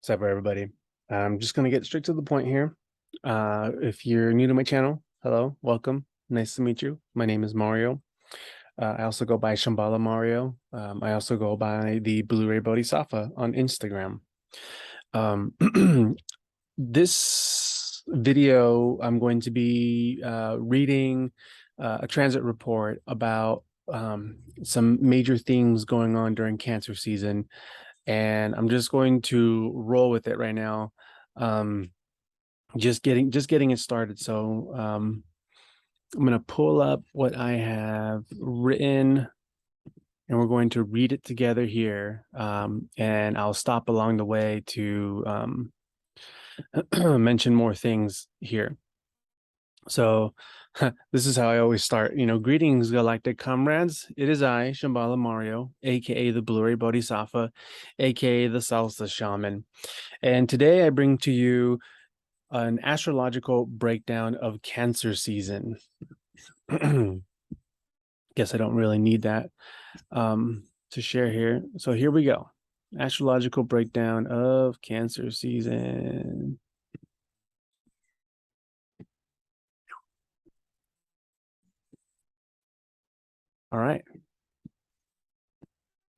What's up, everybody? I'm just going to get straight to the point here. If you're new to my channel, hello, welcome. Nice to meet you. My name is Mario. I also go by Shamballa Mario. I also go by the BlueRay Bodhisattva on Instagram. This video, I'm going to be reading a transit report about some major themes going on during Cancer season, and I'm just going to roll with it right now. Just getting it started. So I'm going to pull up what I have written, and we're going to read it together here. And I'll stop along the way to mention more things here. So this is how I always start. Greetings, galactic comrades. It is I, Shamballa Mario, aka the BlueRay Bodhisattva, aka the Salsa Shaman. And today I bring to you an astrological breakdown of Cancer season. Guess I don't really need that to share here. So here we go. Astrological breakdown of Cancer season. All right.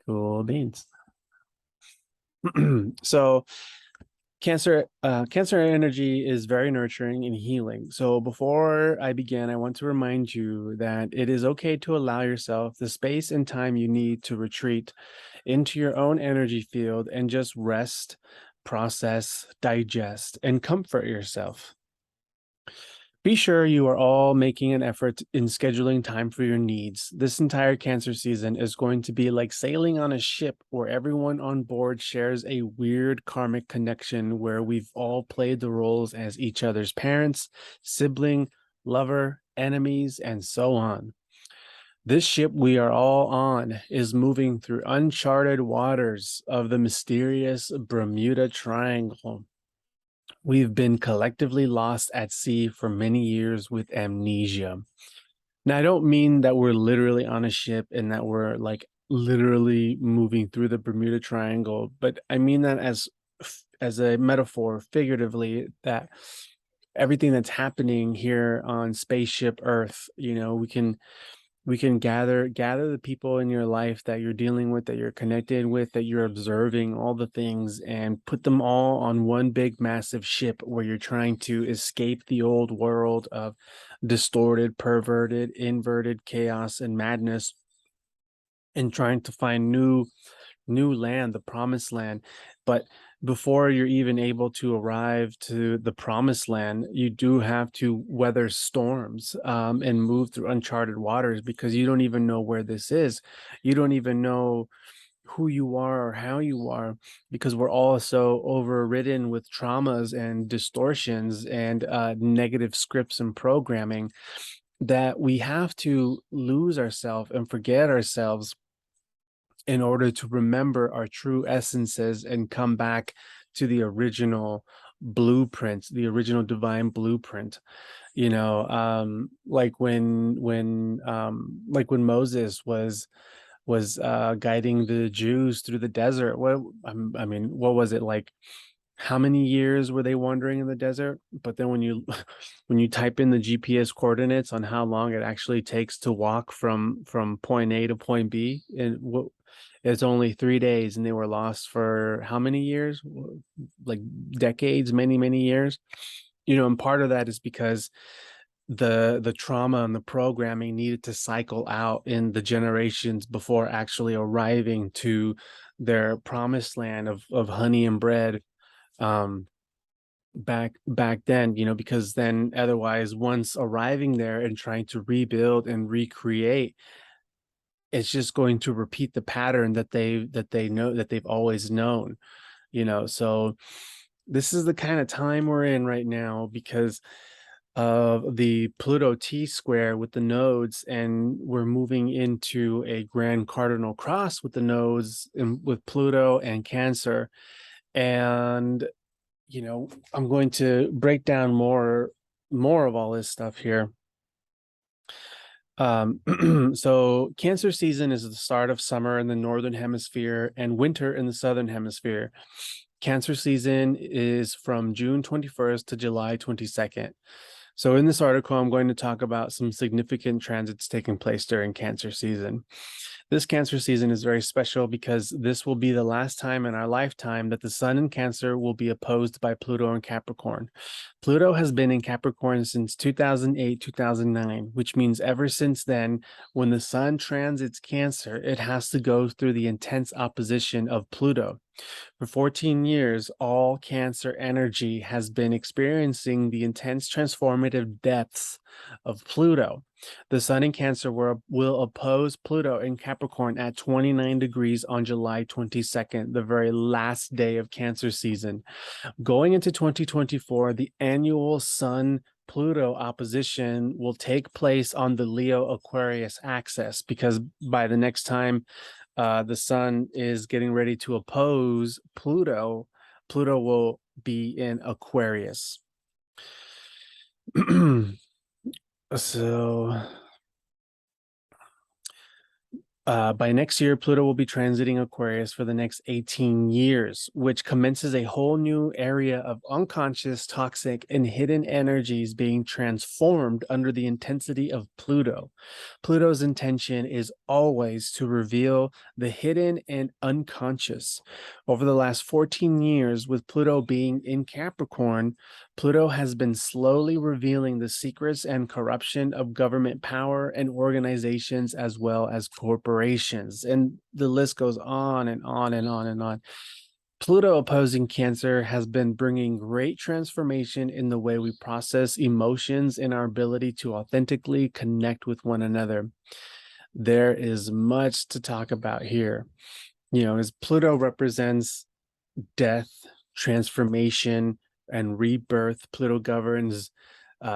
Cool beans. So Cancer energy is very nurturing and healing. So before I begin, I want to remind you that it is okay to allow yourself the space and time you need to retreat into your own energy field and just rest, process, digest, and comfort yourself. Be sure you are all making an effort in scheduling time for your needs. This entire Cancer season is going to be like sailing on a ship where everyone on board shares a weird karmic connection where we've all played the roles as each other's parents, sibling, lover, enemies, and so on. This ship we are all on is moving through uncharted waters of the mysterious Bermuda Triangle. We've been collectively lost at sea for many years with amnesia. Now, I don't mean that we're literally on a ship and that we're like literally moving through the Bermuda Triangle, but I mean that as a metaphor, figuratively, that everything that's happening here on spaceship Earth, we can gather the people in your life that you're dealing with, that you're connected with, that you're observing, all the things, and put them all on one big massive ship where you're trying to escape the old world of distorted, perverted, inverted chaos and madness, and trying to find new land, the promised land. But before you're even able to arrive to the promised land, you do have to weather storms and move through uncharted waters, because you don't even know where this is. You don't even know who you are or how you are, because we're all so overridden with traumas and distortions and negative scripts and programming that we have to lose ourselves and forget ourselves in order to remember our true essences and come back to the original blueprint, the original divine blueprint. Like when Moses was guiding the Jews through the desert. What was it like? How many years were they wandering in the desert? But then when you when you type in the GPS coordinates on how long it actually takes to walk from point A to point B, and it's only 3 days, and they were lost for how many years? Like decades, many years. And part of that is because the trauma and the programming needed to cycle out in the generations before actually arriving to their promised land of honey and bread, back then, because then otherwise, once arriving there and trying to rebuild and recreate, it's just going to repeat the pattern that they've always known. So this is the kind of time we're in right now because of the Pluto T square with the nodes, and we're moving into a grand cardinal cross with the nodes and with Pluto and Cancer. And I'm going to break down more of all this stuff here. So Cancer season is the start of summer in the northern hemisphere and winter in the southern hemisphere. Cancer season is from June 21st to July 22nd. So in this article, I'm going to talk about some significant transits taking place during Cancer season. This Cancer season is very special because this will be the last time in our lifetime that the Sun in Cancer will be opposed by Pluto and Capricorn. Pluto has been in Capricorn since 2008, 2009, which means ever since then, when the Sun transits Cancer, it has to go through the intense opposition of Pluto. For 14 years, all Cancer energy has been experiencing the intense transformative depths of Pluto. The Sun in Cancer will oppose Pluto in Capricorn at 29 degrees on July 22nd, the very last day of Cancer season. Going into 2024, the annual Sun Pluto opposition will take place on the Leo Aquarius axis, because by the next time the Sun is getting ready to oppose Pluto, Pluto will be in Aquarius. So by next year, Pluto will be transiting Aquarius for the next 18 years, which commences a whole new area of unconscious, toxic, and hidden energies being transformed under the intensity of Pluto. Pluto's intention is always to reveal the hidden and unconscious. Over the last 14 years, with Pluto being in Capricorn, Pluto has been slowly revealing the secrets and corruption of government power and organizations, as well as corporations. And the list goes on and on and on and on. Pluto opposing Cancer has been bringing great transformation in the way we process emotions and our ability to authentically connect with one another. There is much to talk about here. As Pluto represents death, transformation, and rebirth. Pluto governs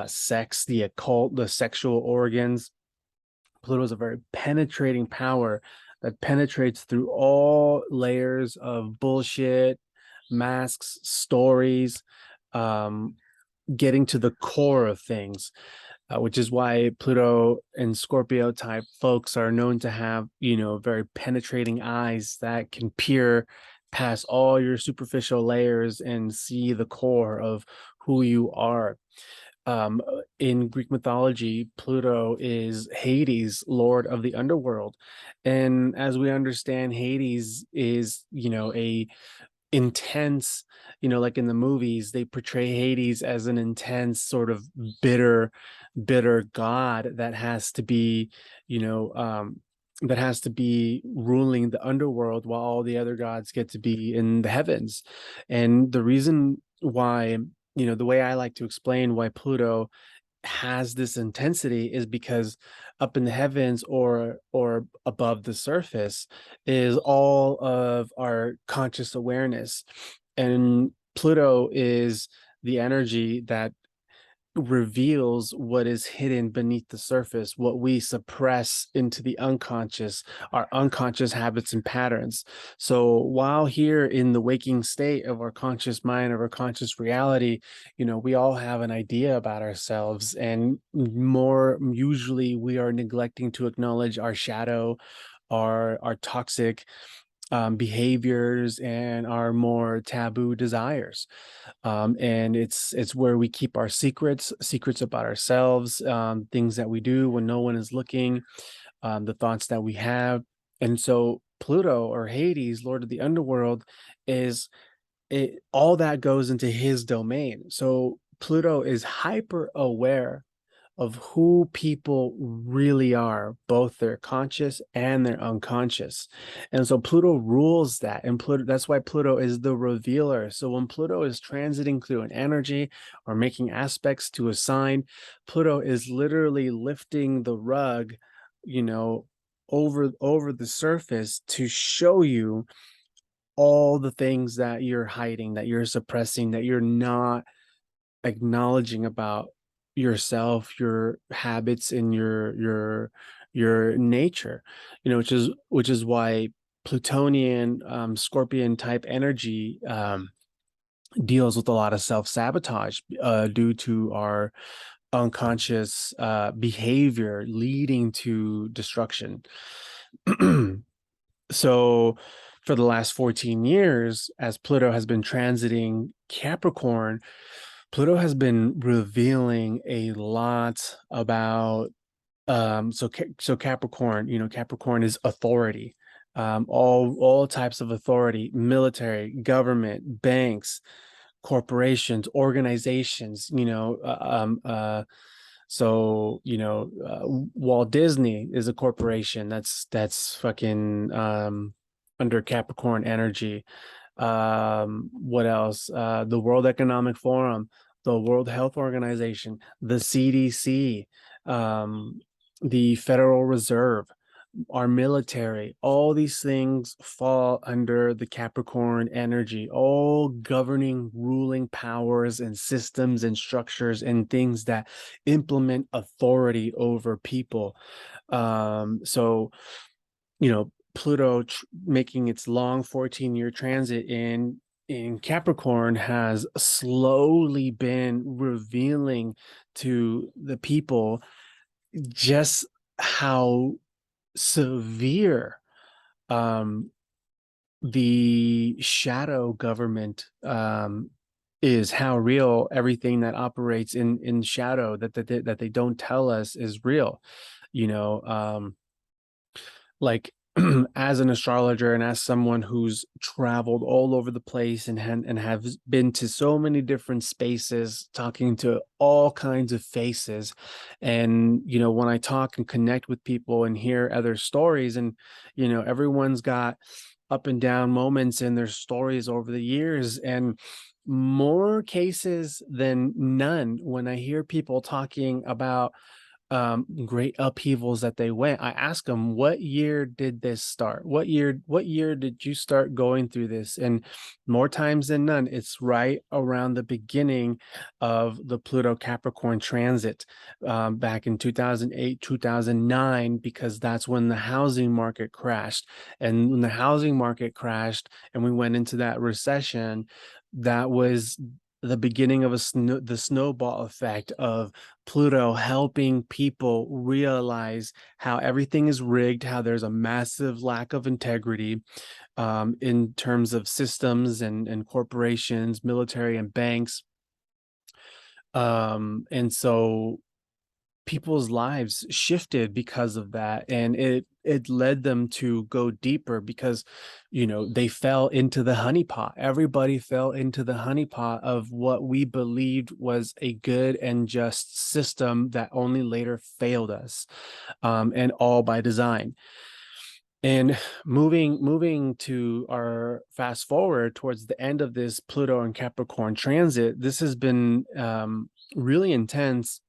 sex, the occult, the sexual organs. Pluto is a very penetrating power that penetrates through all layers of bullshit, masks, stories, getting to the core of things, which is why Pluto and Scorpio type folks are known to have, very penetrating eyes that can peer past all your superficial layers and see the core of who you are. In Greek mythology, Pluto is Hades, lord of the underworld. And as we understand, Hades is, a intense, like in the movies, they portray Hades as an intense sort of bitter god that has to be, that has to be ruling the underworld while all the other gods get to be in the heavens. And the reason why, the way I like to explain why Pluto has this intensity is because up in the heavens or above the surface is all of our conscious awareness, and Pluto is the energy that reveals what is hidden beneath the surface, what we suppress into the unconscious, our unconscious habits and patterns. So while here in the waking state of our conscious mind, of our conscious reality, we all have an idea about ourselves, and more usually we are neglecting to acknowledge our shadow, our toxic behaviors, and our more taboo desires. And it's where we keep our secrets about ourselves, things that we do when no one is looking, the thoughts that we have. And so Pluto, or Hades, lord of the underworld, all that goes into his domain. So Pluto is hyper aware of who people really are, both their conscious and their unconscious. And so Pluto rules that. And that's why Pluto is the revealer. So when Pluto is transiting through an energy or making aspects to a sign, Pluto is literally lifting the rug, over the surface to show you all the things that you're hiding, that you're suppressing, that you're not acknowledging about yourself, your habits, and your nature, which is why Plutonian Scorpion type energy deals with a lot of self-sabotage due to our unconscious behavior leading to destruction. So for the last 14 years, as Pluto has been transiting Capricorn, Pluto has been revealing a lot about so Capricorn, Capricorn is authority. All types of authority, military, government, banks, corporations, organizations, Walt Disney is a corporation that's fucking under Capricorn energy. What else? The World Economic Forum, the World Health Organization, the CDC, the Federal Reserve, our military, all these things fall under the Capricorn energy, all governing, ruling powers and systems and structures and things that implement authority over people. So, Pluto making its long 14-year transit in Capricorn has slowly been revealing to the people just how severe the shadow government is, how real everything that operates in shadow that they don't tell us is real. Like as an astrologer and as someone who's traveled all over the place and have been to so many different spaces, talking to all kinds of faces, and when I talk and connect with people and hear other stories, and everyone's got up and down moments in their stories over the years, and more cases than none, when I hear people talking about great upheavals that they went, I ask them, what year did this start? What year did you start going through this? And more times than none, it's right around the beginning of the Pluto Capricorn transit, back in 2008, 2009, because that's when the housing market crashed. And when the housing market crashed and we went into that recession, that was the beginning of the snowball effect of Pluto helping people realize how everything is rigged, how there's a massive lack of integrity in terms of systems and corporations, military and banks. And so people's lives shifted because of that, and it led them to go deeper, because they fell into the honeypot. Everybody fell into the honeypot of what we believed was a good and just system that only later failed us, and all by design. And moving to our fast forward towards the end of this Pluto and Capricorn transit, this has been really intense,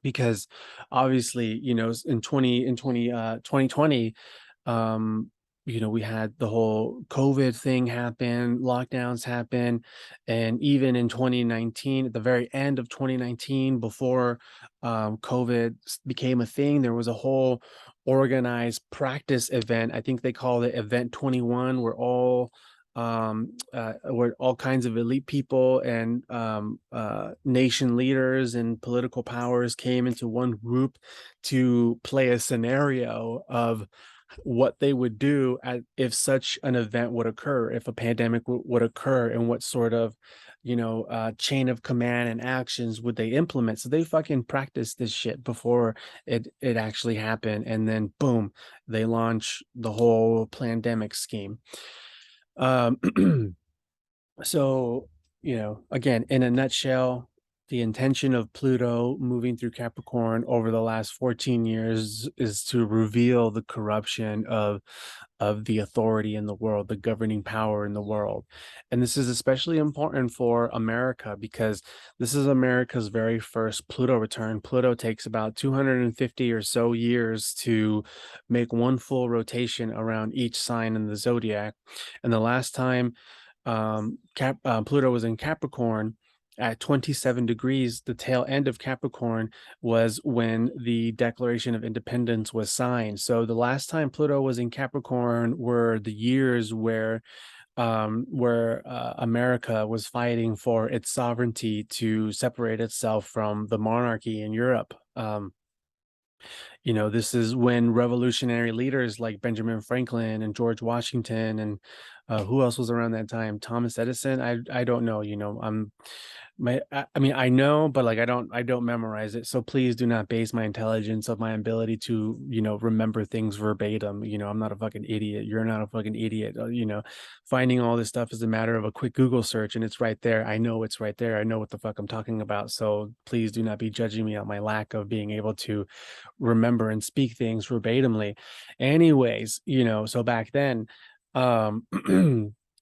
because obviously in 2020, we had the whole COVID thing happen, lockdowns happen, and even in 2019, at the very end of 2019, before COVID became a thing, there was a whole organized practice event. I think they called it Event 21, where all kinds of elite people and nation leaders and political powers came into one group to play a scenario of what they would do if such an event would occur, if a pandemic would occur, and what sort of chain of command and actions would they implement. So they fucking practiced this shit before it actually happened, and then boom, they launch the whole pandemic scheme. So, again, in a nutshell, the intention of Pluto moving through Capricorn over the last 14 years is to reveal the corruption of the authority in the world, the governing power in the world. And this is especially important for America, because this is America's very first Pluto return. Pluto takes about 250 or so years to make one full rotation around each sign in the zodiac. And the last time Pluto was in Capricorn at 27 degrees, the tail end of Capricorn, was when the Declaration of Independence was signed. So the last time Pluto was in Capricorn were the years where America was fighting for its sovereignty to separate itself from the monarchy in Europe. this is when revolutionary leaders like Benjamin Franklin and George Washington and who else was around that time? Thomas Edison. I don't know. I mean, I know, but like I don't memorize it. So please do not base my intelligence of my ability to remember things verbatim. I'm not a fucking idiot. You're not a fucking idiot. Finding all this stuff is a matter of a quick Google search, and it's right there. I know it's right there. I know what the fuck I'm talking about. So please do not be judging me on my lack of being able to remember and speak things verbatimly. Anyways, so back then, um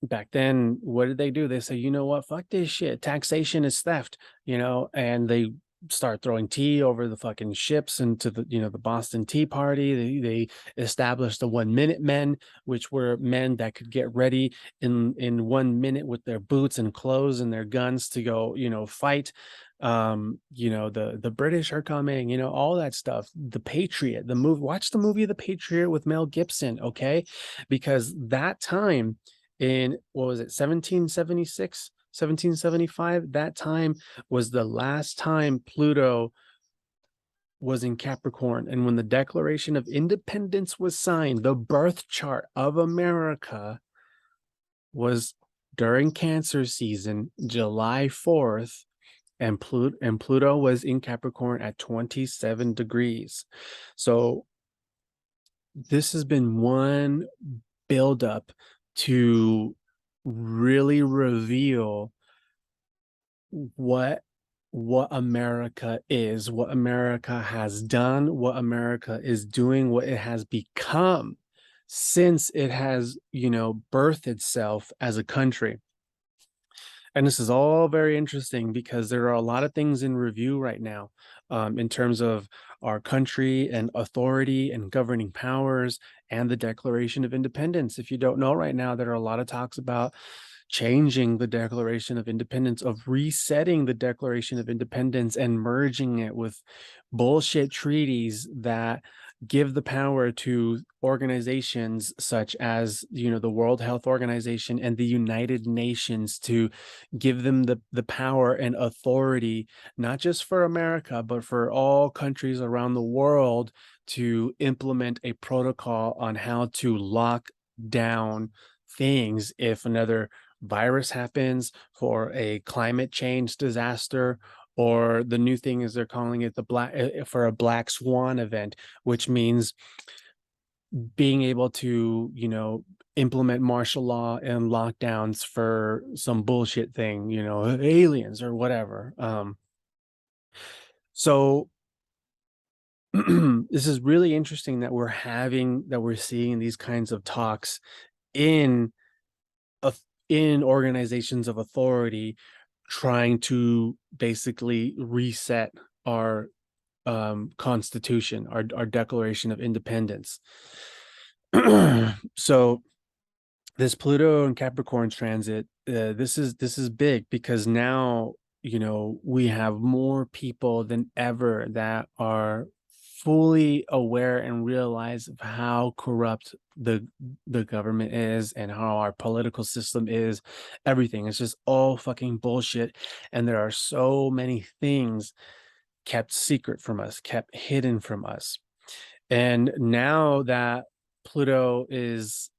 back then, what did they do? They say, you know what, fuck this shit, taxation is theft, and they start throwing tea over the fucking ships into the Boston Tea Party. They established the 1 minute men, which were men that could get ready in 1 minute with their boots and clothes and their guns to go fight. The British are coming, all that stuff. The Patriot, the movie, watch the movie The Patriot with Mel Gibson, okay? Because that time in, what was it, 1776, 1775, that time was the last time Pluto was in Capricorn. And when the Declaration of Independence was signed, the birth chart of America was during Cancer season, July 4th, and Pluto was in Capricorn at 27 degrees. So this has been one buildup to really reveal what America is, what America has done, what America is doing, what it has become since it has, birthed itself as a country. And this is all very interesting because there are a lot of things in review right now, in terms of our country and authority and governing powers and the Declaration of Independence. If you don't know right now, there are a lot of talks about changing the Declaration of Independence, of resetting the Declaration of Independence and merging it with bullshit treaties that give the power to organizations such as the World Health Organization and the United Nations, to give them the power and authority, not just for America but for all countries around the world, to implement a protocol on how to lock down things if another virus happens, for a climate change disaster, or the new thing is they're calling it for a black swan event, which means being able to implement martial law and lockdowns for some bullshit thing, aliens or whatever. So this is really interesting that we're seeing these kinds of talks in in organizations of authority, trying to basically reset our constitution, our Declaration of Independence. So this Pluto and Capricorn transit, this is big because now we have more people than ever that are fully aware and realize of how corrupt the government is and how our political system is. Everything is just all fucking bullshit, and there are so many things kept secret from us, kept hidden from us. And now that Pluto is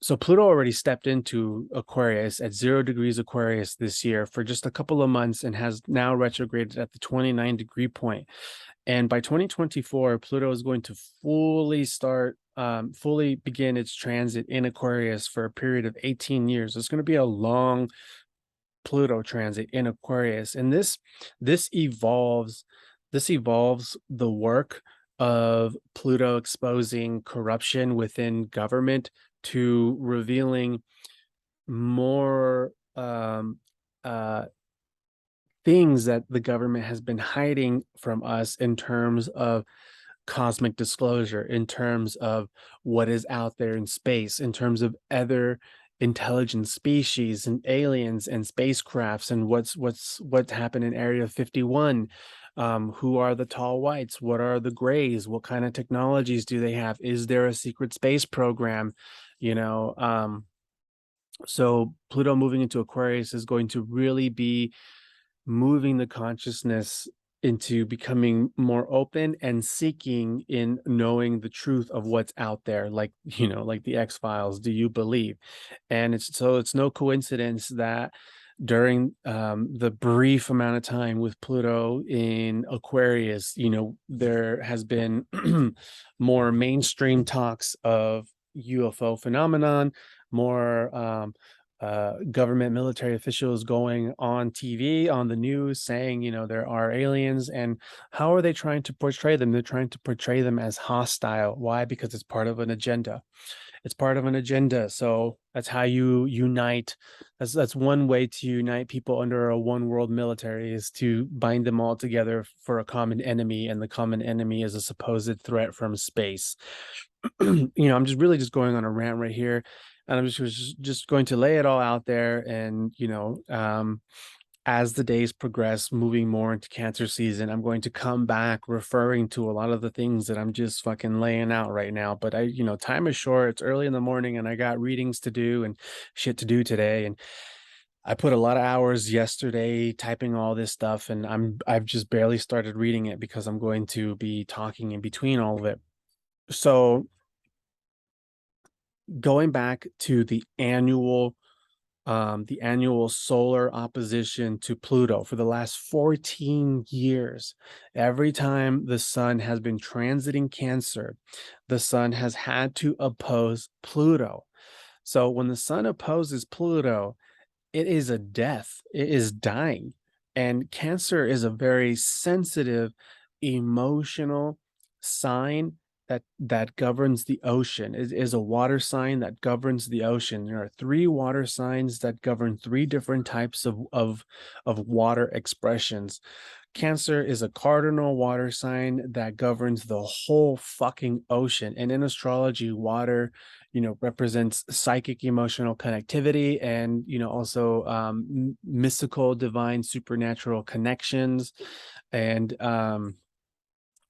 so Pluto already stepped into Aquarius at 0 degrees Aquarius this year for just a couple of months and has now retrograded at the 29-degree point. And by 2024, Pluto is going to fully begin its transit in Aquarius for a period of 18 years. It's going to be a long Pluto transit in Aquarius. And this evolves the work of Pluto exposing corruption within government to revealing more things that the government has been hiding from us in terms of cosmic disclosure, in terms of what is out there in space, in terms of other intelligent species and aliens and spacecrafts, and what's happened in Area 51. Who are the tall whites? What are the grays? What kind of technologies do they have? Is there a secret space program? So Pluto moving into Aquarius is going to really be moving the consciousness into becoming more open and seeking in knowing the truth of what's out there, like, like the X-Files. Do you believe? And it's no coincidence that during the brief amount of time with Pluto in Aquarius, there has been more mainstream talks of UFO phenomenon, more government military officials going on TV, on the news, saying, there are aliens. And how are they trying to portray them? They're trying to portray them as hostile. Why? Because it's part of an agenda. It's part of an agenda. So that's how you unite. That's one way to unite people under a one world military, is to bind them all together for a common enemy, and the common enemy is a supposed threat from space. I'm just going on a rant right here, and I'm just going to lay it all out there. And as the days progress, moving more into Cancer season, I'm going to come back referring to a lot of the things that I'm just fucking laying out right now. But time is short. It's early in the morning, and I got readings to do and shit to do today. And I put a lot of hours yesterday typing all this stuff, and I've just barely started reading it because I'm going to be talking in between all of it. So going back to the annual solar opposition to Pluto for the last 14 years. Every time the sun has been transiting Cancer, the sun has had to oppose Pluto. So when the sun opposes Pluto, it is a death. It is dying. And Cancer is a very sensitive, emotional sign that governs the ocean. It is a water sign that governs the ocean. There are 3 water signs that govern 3 different types of water expressions. Cancer is a cardinal water sign that governs the whole fucking ocean. And in astrology, water, represents psychic emotional connectivity, and, also mystical, divine, supernatural connections. And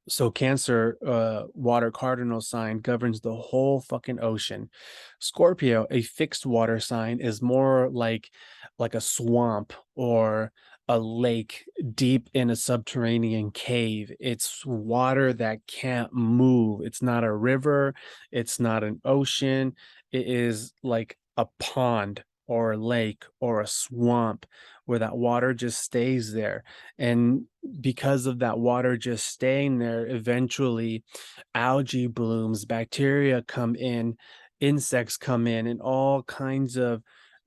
so Cancer, water cardinal sign, governs the whole fucking ocean. Scorpio, a fixed water sign, is more like a swamp or a lake deep in a subterranean cave. It's water that can't move. It's not a river. It's not an ocean. It is like a pond or a lake or a swamp where that water just stays there. And because of that water just staying there, eventually algae blooms, bacteria come in, insects come in, and all kinds of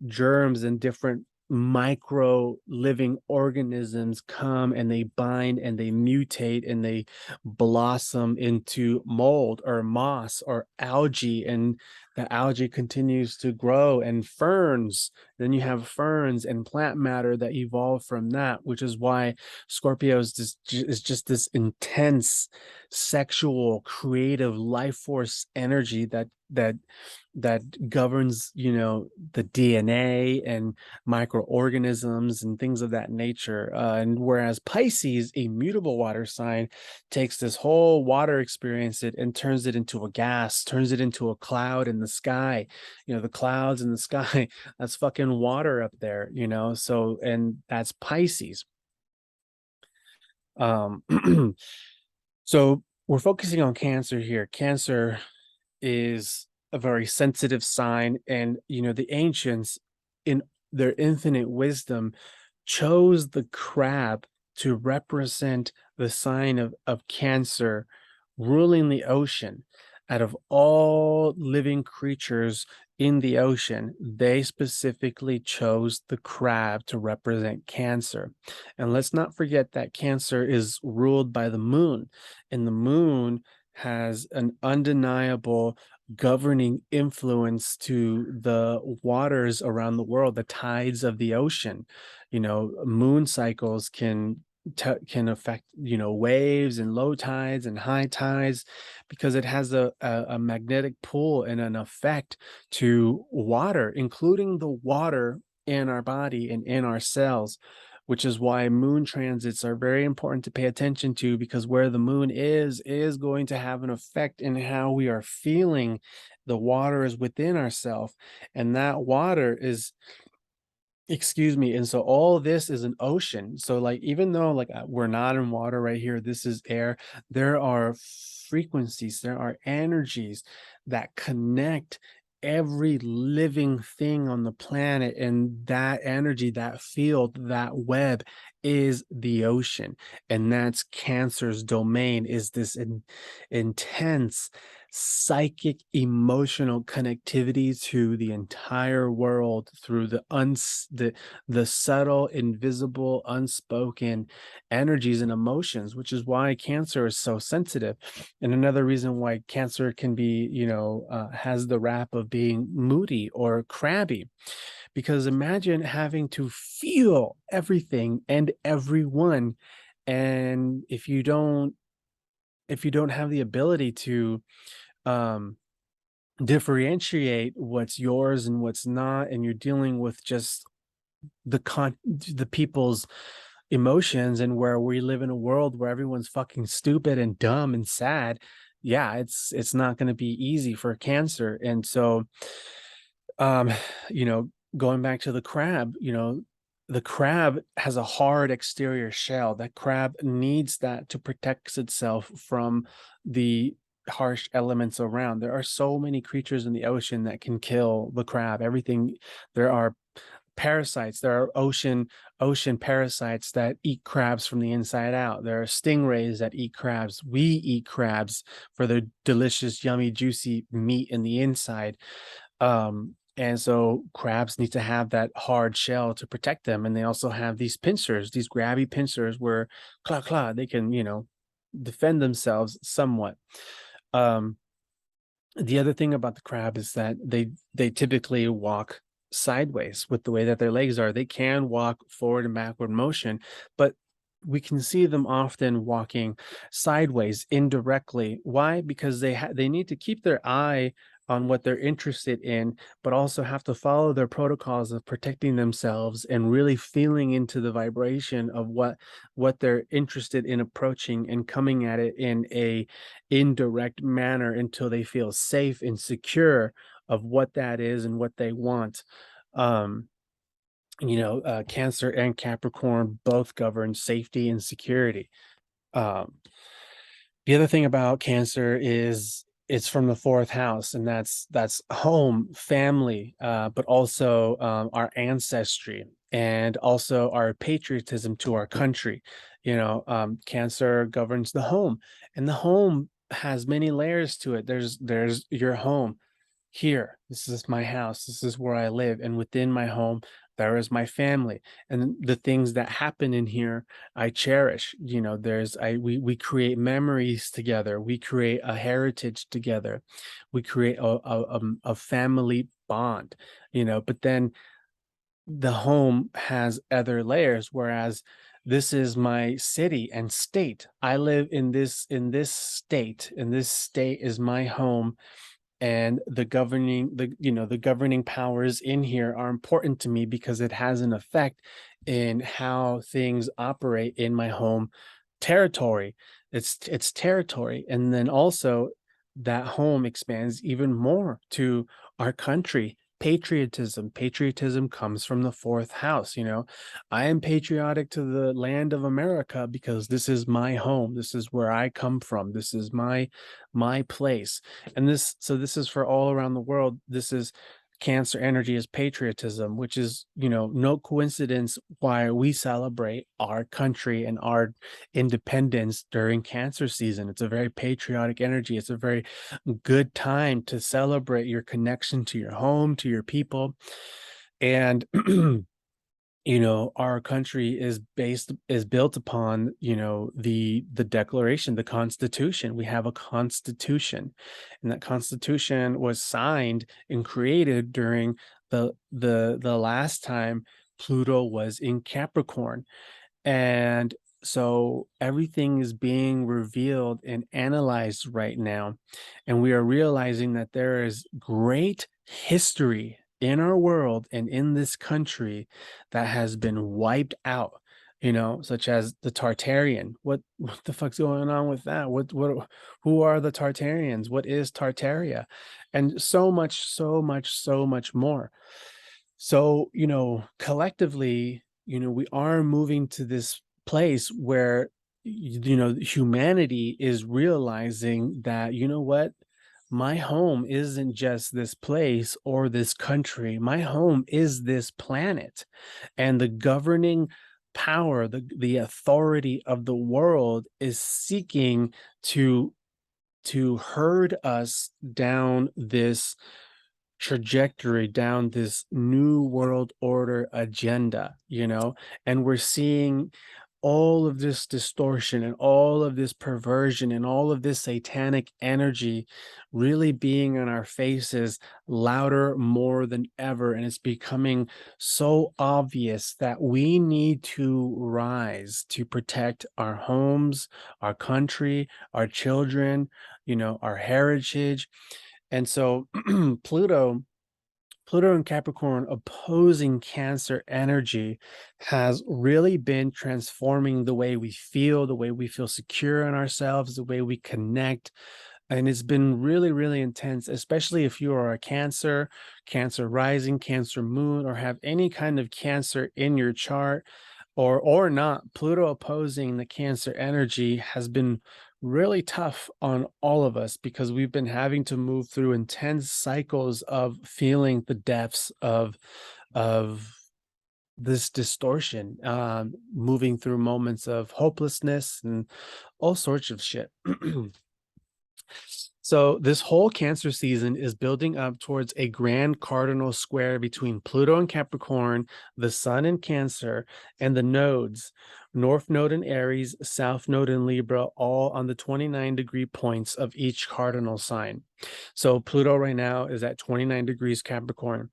germs and different micro living organisms come, and they bind and they mutate and they blossom into mold or moss or algae, and the algae continues to grow, and ferns. Then you have ferns and plant matter that evolve from that, which is why Scorpio is just this intense sexual creative life force energy that governs, the DNA and microorganisms and things of that nature. And whereas Pisces, a mutable water sign, takes this whole water experience and turns it into a gas, turns it into a cloud in the sky. The clouds in the sky, that's fucking water up there. So, and that's Pisces. So we're focusing on Cancer here. Cancer is a very sensitive sign, and the ancients, in their infinite wisdom, chose the crab to represent the sign of Cancer ruling the ocean. Out of all living creatures in the ocean, they specifically chose the crab to represent Cancer. And let's not forget that Cancer is ruled by the moon, and the moon has an undeniable governing influence to the waters around the world, the tides of the ocean. Moon cycles can affect, waves and low tides and high tides, because it has a magnetic pull and an effect to water, including the water in our body and in our cells, which is why moon transits are very important to pay attention to, because where the moon is going to have an effect in how we are feeling. The water is within ourselves, and that water is Excuse me. And so all this is an ocean. So like, even though like we're not in water right here, this is air, there are frequencies, there are energies that connect every living thing on the planet, and that energy, that field, that web is the ocean. And that's Cancer's domain, is this intense psychic emotional connectivity to the entire world through the subtle, invisible, unspoken energies and emotions, which is why Cancer is so sensitive. And another reason why Cancer can be, has the rap of being moody or crabby, because imagine having to feel everything and everyone. And if you don't have the ability to um differentiate what's yours and what's not, and you're dealing with just the people's emotions, and where we live in a world where everyone's fucking stupid and dumb and sad, yeah, it's not going to be easy for Cancer. And so um you know going back to the crab, the crab has a hard exterior shell. That crab needs that to protect itself from the harsh elements around. There are so many creatures in the ocean that can kill the crab. Everything, there are parasites, there are ocean parasites that eat crabs from the inside out. There are stingrays that eat crabs. We eat crabs for their delicious, yummy, juicy meat in the inside. And so crabs need to have that hard shell to protect them. And they also have these pincers, these grabby pincers where claw claw, they can, defend themselves somewhat. Um, the other thing about the crab is that they typically walk sideways with the way that their legs are. They can walk forward and backward motion, but we can see them often walking sideways indirectly. Why? Because they need to keep their eye on what they're interested in, but also have to follow their protocols of protecting themselves and really feeling into the vibration of what they're interested in approaching, and coming at it in a indirect manner until they feel safe and secure of what that is and what they want. um Cancer and Capricorn both govern safety and security. um the other thing about Cancer is it's from the fourth house, and that's home, family, but also our ancestry, and also our patriotism to our country. Cancer governs the home, and the home has many layers to it. There's your home. Here, this is my house, this is where I live, and within my home there is my family, and the things that happen in here I cherish. We create memories together, we create a heritage together, we create a family bond. But then the home has other layers, whereas this is my city and state. I live in this state is my home, and the governing powers in here are important to me because it has an effect in how things operate in my home territory. It's territory. And then also that home expands even more to our country. Patriotism comes from the fourth house. I am patriotic to the land of America because this is my home, this is where I come from, this is my place. And this is for all around the world. This is Cancer energy, is patriotism, which is, no coincidence why we celebrate our country and our independence during Cancer season. It's a very patriotic energy. It's a very good time to celebrate your connection to your home, to your people. And our country is built upon, the declaration, the Constitution. We have a Constitution, and that Constitution was signed and created during the last time Pluto was in Capricorn. And so everything is being revealed and analyzed right now. And we are realizing that there is great history in our world and in this country that has been wiped out, such as the Tartarian. What the fuck's going on with that? Who are the Tartarians? What is Tartaria? And so much, so much, so much more. So, collectively, we are moving to this place where, humanity is realizing that, what? My home isn't just this place or this country. My home is this planet. And the governing power, the authority of the world is seeking to herd us down this trajectory, down this new world order agenda, and we're seeing all of this distortion and all of this perversion and all of this satanic energy really being in our faces louder more than ever. And it's becoming so obvious that we need to rise to protect our homes, our country, our children, our heritage. And so Pluto, Pluto and Capricorn opposing Cancer energy has really been transforming the way we feel, the way we feel secure in ourselves, the way we connect. And it's been really, really intense, especially if you are a Cancer, Cancer rising, Cancer moon, or have any kind of Cancer in your chart, or not. Pluto opposing the Cancer energy has been really tough on all of us because we've been having to move through intense cycles of feeling the depths of this distortion, moving through moments of hopelessness and all sorts of shit. So this whole Cancer season is building up towards a grand cardinal square between Pluto and Capricorn, the Sun in Cancer, and the nodes, North Node in Aries, South Node in Libra, all on the 29-degree points of each cardinal sign. So Pluto right now is at 29 degrees Capricorn.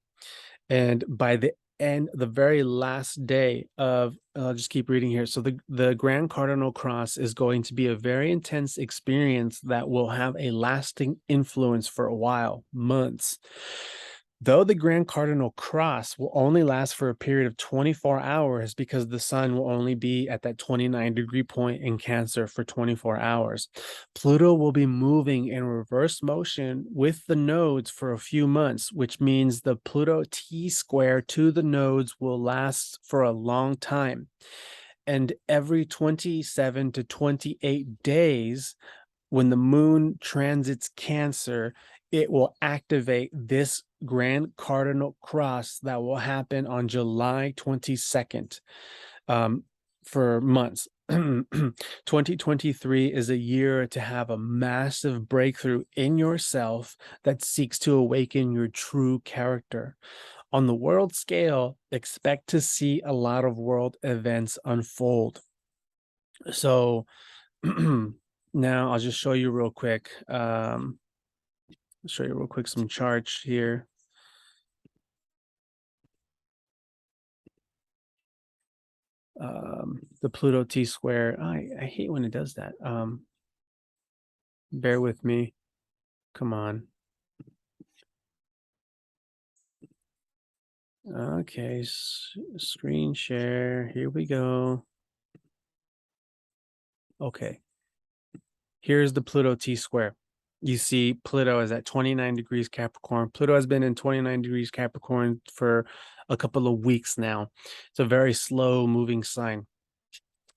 And by the very last day of, I'll just keep reading here. So the Grand Cardinal Cross is going to be a very intense experience that will have a lasting influence for a while, months. Though the Grand Cardinal Cross will only last for a period of 24 hours because the sun will only be at that 29-degree point in Cancer for 24 hours, Pluto will be moving in reverse motion with the nodes for a few months, which means the Pluto T-square to the nodes will last for a long time. And every 27 to 28 days, when the moon transits Cancer, it will activate this Grand Cardinal Cross that will happen on July 22nd, for months. 2023 is a year to have a massive breakthrough in yourself that seeks to awaken your true character. On the world scale, expect to see a lot of world events unfold. So now I'll just show you real quick. Show you real quick some charts here. The Pluto T-square. I hate when it does that. Bear with me. Come on. Okay, screen share. Here we go. Okay. Here's the Pluto T-square. You see Pluto is at 29 degrees Capricorn. Pluto has been in 29 degrees Capricorn for a couple of weeks now. It's a very slow moving sign.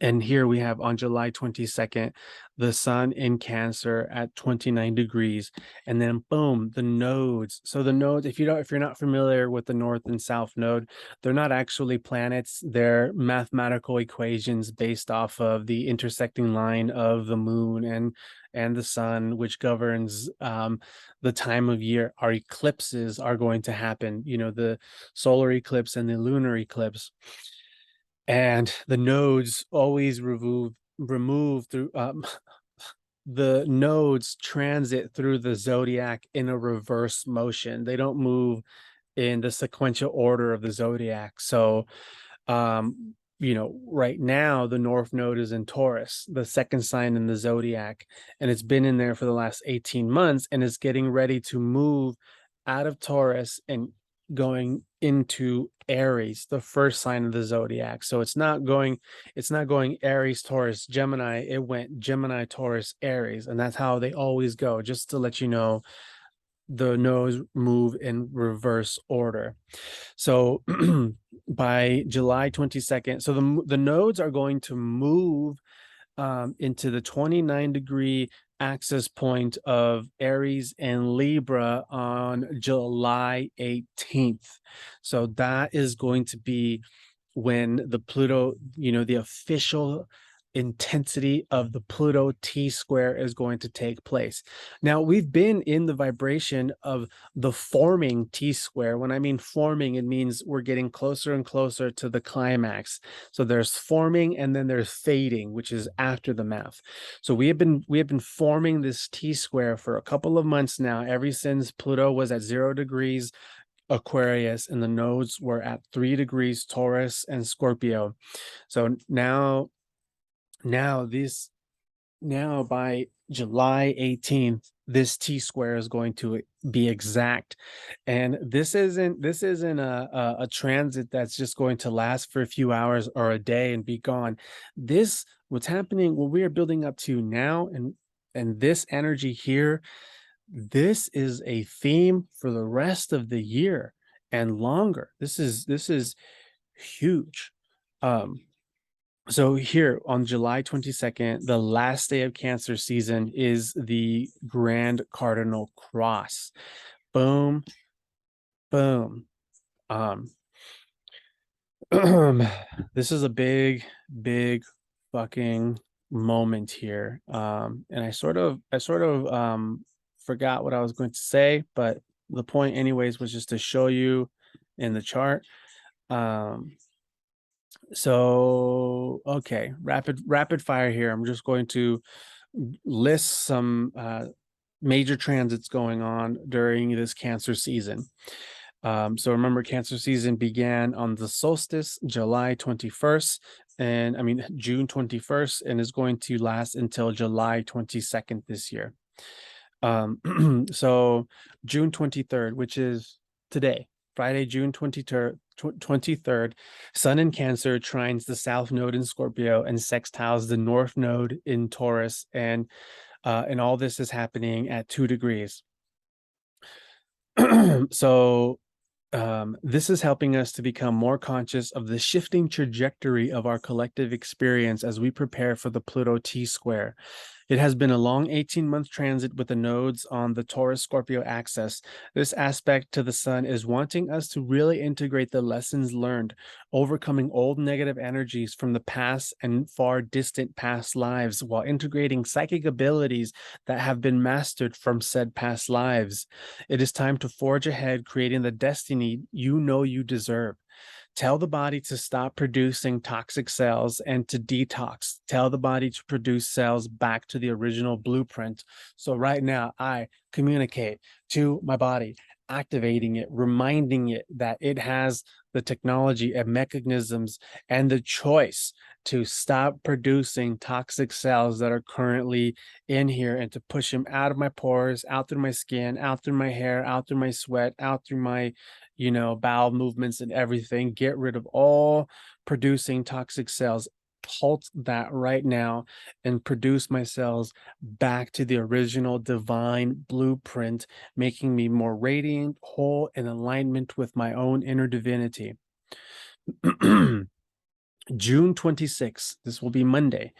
And here we have on July 22nd, the sun in Cancer at 29 degrees. And then boom, the nodes. So the nodes, if you're not familiar with the North and South node, they're not actually planets. They're mathematical equations based off of the intersecting line of the moon and the sun, which governs the time of year our eclipses are going to happen, the solar eclipse and the lunar eclipse. And the nodes always remove through the nodes transit through the zodiac in a reverse motion. They don't move in the sequential order of the zodiac. So right now the North Node is in Taurus, the second sign in the zodiac, and it's been in there for the last 18 months and is getting ready to move out of Taurus and going into Aries, the first sign of the zodiac. So it's not going Aries, Taurus, Gemini. It went Gemini, Taurus, Aries, and that's how they always go. Just to let you know, the nodes move in reverse order. So by July 22nd, so the nodes are going to move into the 29-degree axis point of Aries and Libra on July 18th. So that is going to be when the Pluto, the official intensity of the Pluto T-square is going to take place. Now, we've been in the vibration of the forming T-square. When I mean forming, it means we're getting closer and closer to the climax. So there's forming and then there's fading, which is after the math. So we have been forming this T-square for a couple of months now, ever since Pluto was at 0 degrees Aquarius and the nodes were at 3 degrees Taurus and Scorpio. So now by July 18th, this T-square is going to be exact. And this isn't a transit that's just going to last for a few hours or a day and be gone. What's happening, what we are building up to now, and this energy here, this is a theme for the rest of the year and longer. This is huge. So here on July 22nd, the last day of Cancer season is the Grand Cardinal Cross. Boom, boom. This is a big fucking moment here. And I sort of forgot what I was going to say, but the point anyways was just to show you in the chart. So okay, rapid fire here. I'm just going to list some major transits going on during this Cancer season. So remember, Cancer season began on the solstice, July 21st, and I mean June 21st, and is going to last until July 22nd this year. So June 23rd, which is today, Friday, June 23rd, Sun in Cancer trines the South Node in Scorpio and sextiles the North Node in Taurus, and all this is happening at 2 degrees. So this is helping us to become more conscious of the shifting trajectory of our collective experience as we prepare for the Pluto T-square. It has been a long 18-month transit with the nodes on the Taurus-Scorpio axis. This aspect to the sun is wanting us to really integrate the lessons learned, overcoming old negative energies from the past and far distant past lives, while integrating psychic abilities that have been mastered from said past lives. It is time to forge ahead, creating the destiny you know you deserve. Tell the body to stop producing toxic cells and to detox. Tell the body to produce cells back to the original blueprint. So right now, I communicate to my body, activating it, reminding it that it has the technology and mechanisms and the choice to stop producing toxic cells that are currently in here, and to push them out of my pores, out through my skin, out through my hair, out through my sweat, out through my bowel movements and everything. Get rid of all producing toxic cells. Halt that right now and produce my cells back to the original divine blueprint, making me more radiant, whole, in alignment with my own inner divinity. June 26th, this will be Monday.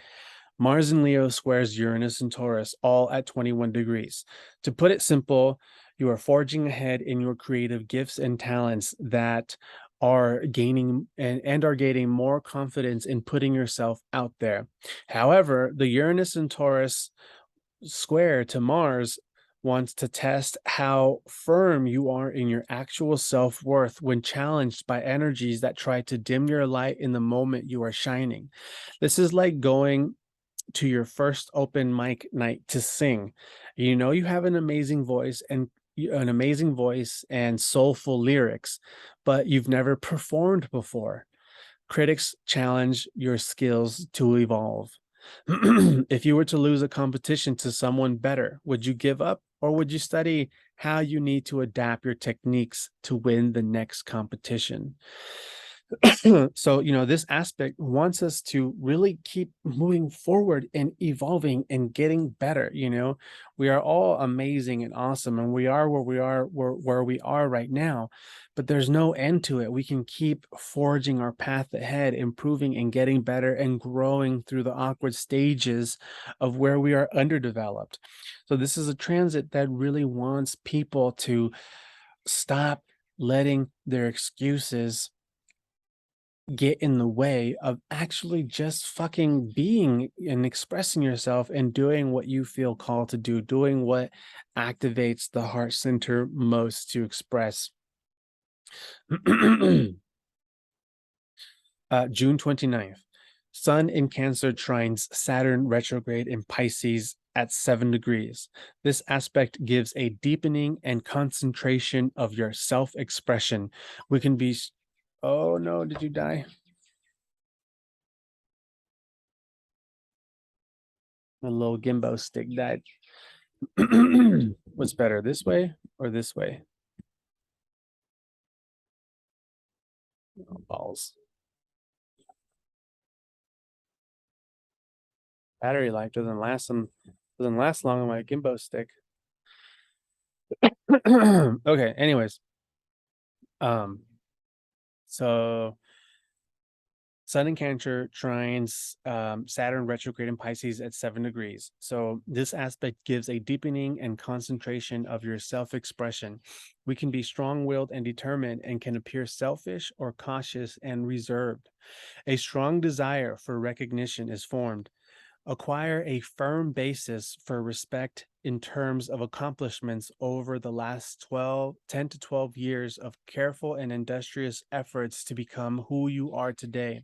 Mars in Leo squares Uranus and Taurus, all at 21 degrees. To put it simple, you are forging ahead in your creative gifts and talents that are gaining and are gaining more confidence in putting yourself out there. However, the Uranus and Taurus square to Mars wants to test how firm you are in your actual self-worth when challenged by energies that try to dim your light in the moment you are shining. This is like going to your first open mic night to sing. You have an amazing voice and soulful lyrics, but you've never performed before. Critics challenge your skills to evolve. If you were to lose a competition to someone better, would you give up, or would you study how you need to adapt your techniques to win the next competition? So, this aspect wants us to really keep moving forward and evolving and getting better. We are all amazing and awesome, and we are where we are right now, but there's no end to it. We can keep forging our path ahead, improving and getting better and growing through the awkward stages of where we are underdeveloped. So this is a transit that really wants people to stop letting their excuses get in the way of actually just fucking being and expressing yourself and doing what you feel called to do, doing what activates the heart center most to express. June 29th, Sun in Cancer trines Saturn retrograde in Pisces at 7 degrees. This aspect gives a deepening and concentration of your self-expression. We can be... Oh no, did you die? My little gimbo stick died. What's better, this way or this way? Oh, balls. Battery life doesn't last long on my gimbo stick. Okay, anyways. So Sun in Cancer trines Saturn retrograde in Pisces at 7 degrees. So this aspect gives a deepening and concentration of your self-expression. We can be strong-willed and determined and can appear selfish or cautious and reserved. A strong desire for recognition is formed. Acquire a firm basis for respect in terms of accomplishments over the last 10 to 12 years of careful and industrious efforts to become who you are today.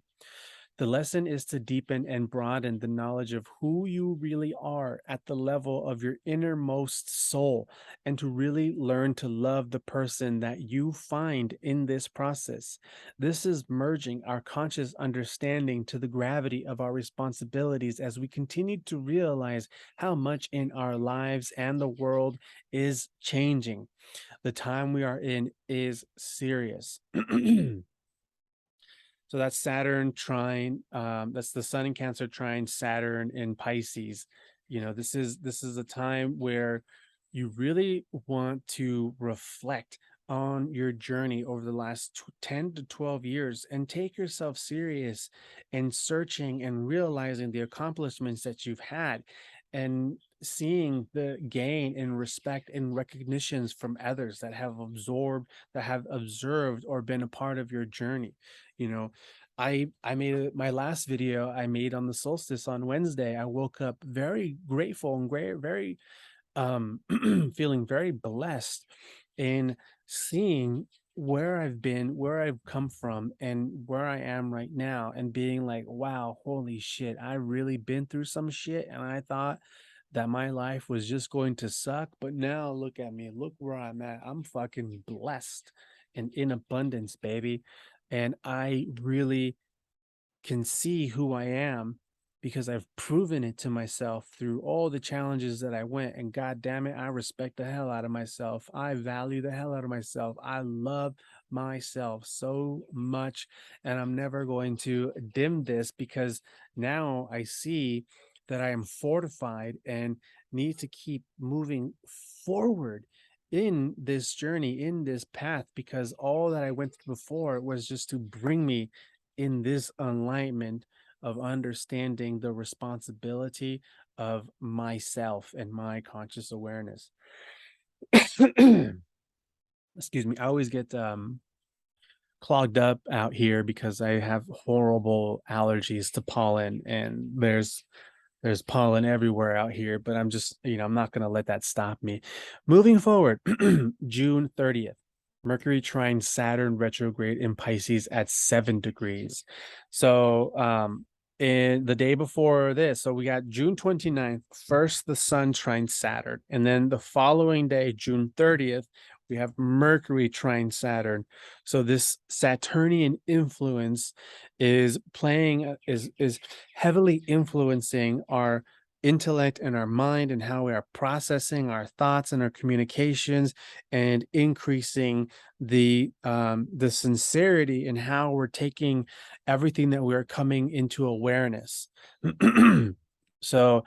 The lesson is to deepen and broaden the knowledge of who you really are at the level of your innermost soul, and to really learn to love the person that you find in this process. This is merging our conscious understanding to the gravity of our responsibilities as we continue to realize how much in our lives and the world is changing. The time we are in is serious. So that's Saturn trine. That's the Sun in Cancer trine Saturn in Pisces. This is a time where you really want to reflect on your journey over the last 10 to 12 years and take yourself serious in searching and realizing the accomplishments that you've had and seeing the gain in respect and recognitions from others that have observed or been a part of your journey. I made my last video I made on the solstice on Wednesday. I woke up very grateful and very feeling very blessed in seeing where I've been, where I've come from, and where I am right now, and being like, wow, holy shit, I really been through some shit, and I thought that my life was just going to suck, but now look at me, look where I'm at. I'm fucking blessed and in abundance, baby. And I really can see who I am because I've proven it to myself through all the challenges that I went. And God damn it, I respect the hell out of myself. I value the hell out of myself. I love myself so much. And I'm never going to dim this because now I see that I am fortified and need to keep moving forward in this journey, in this path, because all that I went through before was just to bring me in this enlightenment of understanding the responsibility of myself and my conscious awareness. Excuse me. I always get clogged up out here because I have horrible allergies to pollen, and there's pollen everywhere out here, but I'm just, I'm not going to let that stop me. Moving forward, June 30th. Mercury trine Saturn retrograde in Pisces at 7 degrees. So in the day before this, so we got June 29th, first the Sun trine Saturn, and then the following day, June 30th, we have Mercury trine Saturn. So this Saturnian influence is heavily influencing our intellect and our mind and how we are processing our thoughts and our communications, and increasing the sincerity in how we're taking everything that we're coming into awareness. So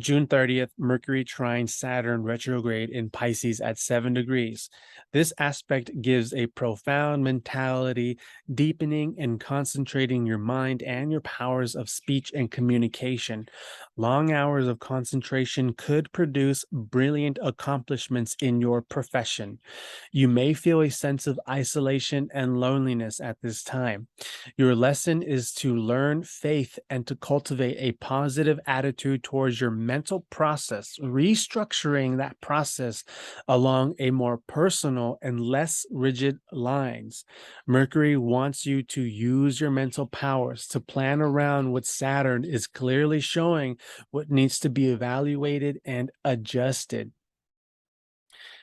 June 30th, Mercury trine Saturn retrograde in Pisces at 7 degrees. This aspect gives a profound mentality, deepening and concentrating your mind and your powers of speech and communication. Long hours of concentration could produce brilliant accomplishments in your profession. You may feel a sense of isolation and loneliness at this time. Your lesson is to learn faith and to cultivate a positive attitude towards your mental process, restructuring that process along a more personal and less rigid lines. Mercury wants you to use your mental powers to plan around what Saturn is clearly showing what needs to be evaluated and adjusted,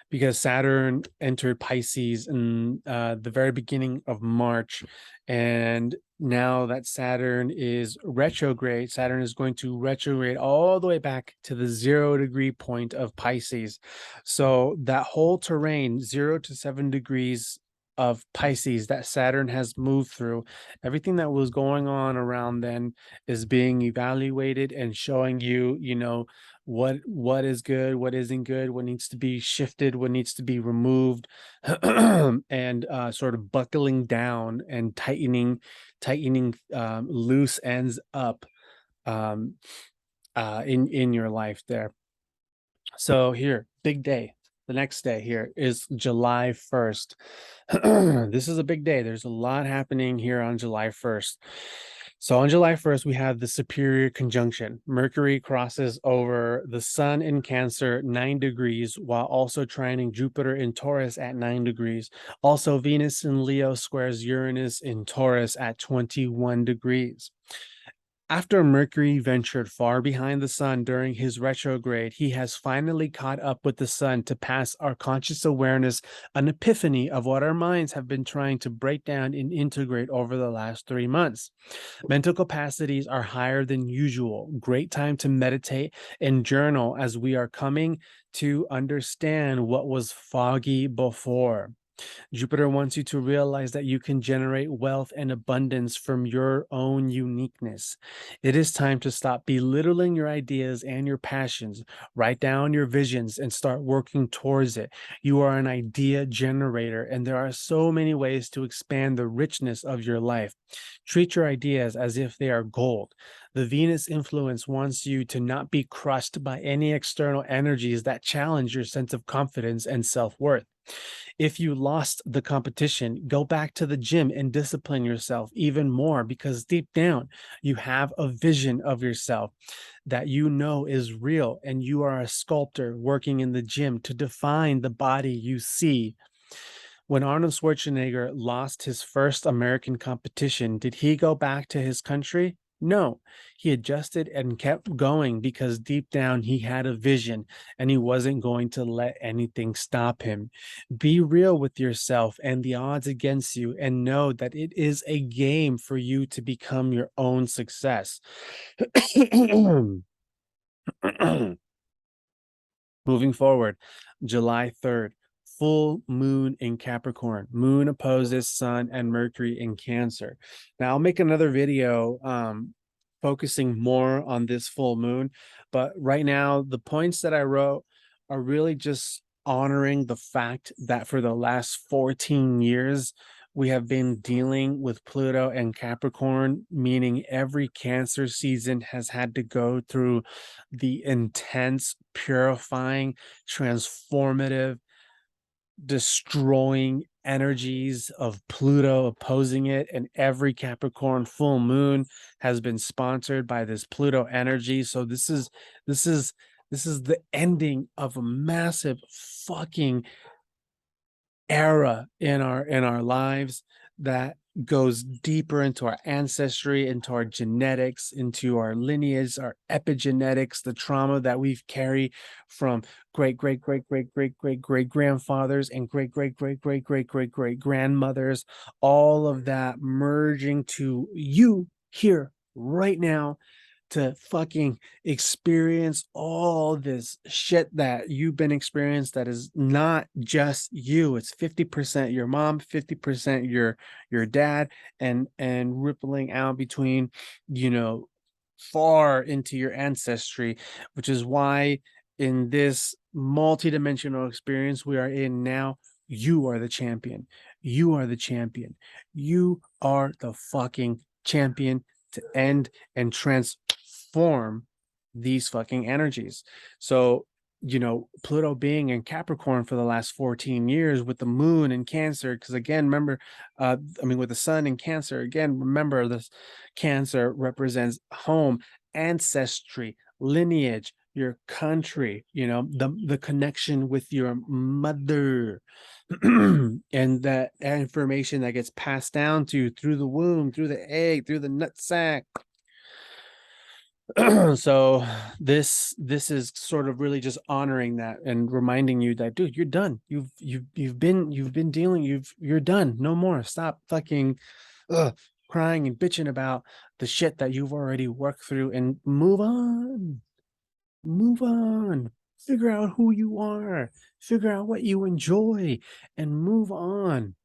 because Saturn entered Pisces in the very beginning of March. And now that Saturn is retrograde, Saturn is going to retrograde all the way back to the 0 degree point of Pisces. So that whole terrain, 0 to 7 degrees of Pisces that Saturn has moved through, everything that was going on around then is being evaluated and showing you, what is good, what isn't good, what needs to be shifted, what needs to be removed, and sort of buckling down and tightening loose ends up in your life there. So here, big day. The next day here is July 1st. This is a big day. There's a lot happening here on July 1st. So on July 1st, we have the superior conjunction. Mercury crosses over the sun in Cancer 9 degrees, while also trining Jupiter in Taurus at 9 degrees. Also, Venus in Leo squares Uranus in Taurus at 21 degrees. After Mercury ventured far behind the sun during his retrograde, he has finally caught up with the sun to pass our conscious awareness an epiphany of what our minds have been trying to break down and integrate over the last 3 months. Mental capacities are higher than usual. Great time to meditate and journal as we are coming to understand what was foggy before. Jupiter wants you to realize that you can generate wealth and abundance from your own uniqueness. It is time to stop belittling your ideas and your passions. Write down your visions and start working towards it. You are an idea generator, and there are so many ways to expand the richness of your life. Treat your ideas as if they are gold. The Venus influence wants you to not be crushed by any external energies that challenge your sense of confidence and self-worth. If you lost the competition, go back to the gym and discipline yourself even more, because deep down you have a vision of yourself that you know is real, and you are a sculptor working in the gym to define the body you see. When Arnold Schwarzenegger lost his first American competition, did he go back to his country? No, he adjusted and kept going because deep down he had a vision and he wasn't going to let anything stop him. Be real with yourself and the odds against you, and know that it is a game for you to become your own success. Moving forward, July 3rd, full moon in Capricorn. Moon opposes Sun and Mercury in Cancer. Now, I'll make another video focusing more on this full moon, but right now, the points that I wrote are really just honoring the fact that for the last 14 years, we have been dealing with Pluto and Capricorn, meaning every Cancer season has had to go through the intense, purifying, transformative, destroying energies of Pluto opposing it. And every Capricorn full moon has been sponsored by this Pluto energy. So this is the ending of a massive fucking era in our lives that goes deeper into our ancestry, into our genetics, into our lineage, our epigenetics, the trauma that we've carried from great great great great great great great grandfathers and great great great great great great great grandmothers, all of that merging to you here right now, to fucking experience all this shit that you've been experienced that is not just you. It's 50% your mom, 50% your dad, and rippling out between, you know, far into your ancestry, which is why in this multidimensional experience we are in now, you are the champion. You are the champion. You are the fucking champion to end and transform these fucking energies. So, you know, Pluto being in Capricorn for the last 14 years with the moon in Cancer, because again, remember, with the sun in Cancer, again, remember this Cancer represents home, ancestry, lineage, your country, you know, the connection with your mother. And that information that gets passed down to you through the womb, through the egg, through the nut sack. So this is sort of really just honoring that and reminding you that, dude, you're done. You've been dealing, you're done. No more. Stop fucking crying and bitching about the shit that you've already worked through, and move on. Move on. Figure out who you are. Figure out what you enjoy and move on.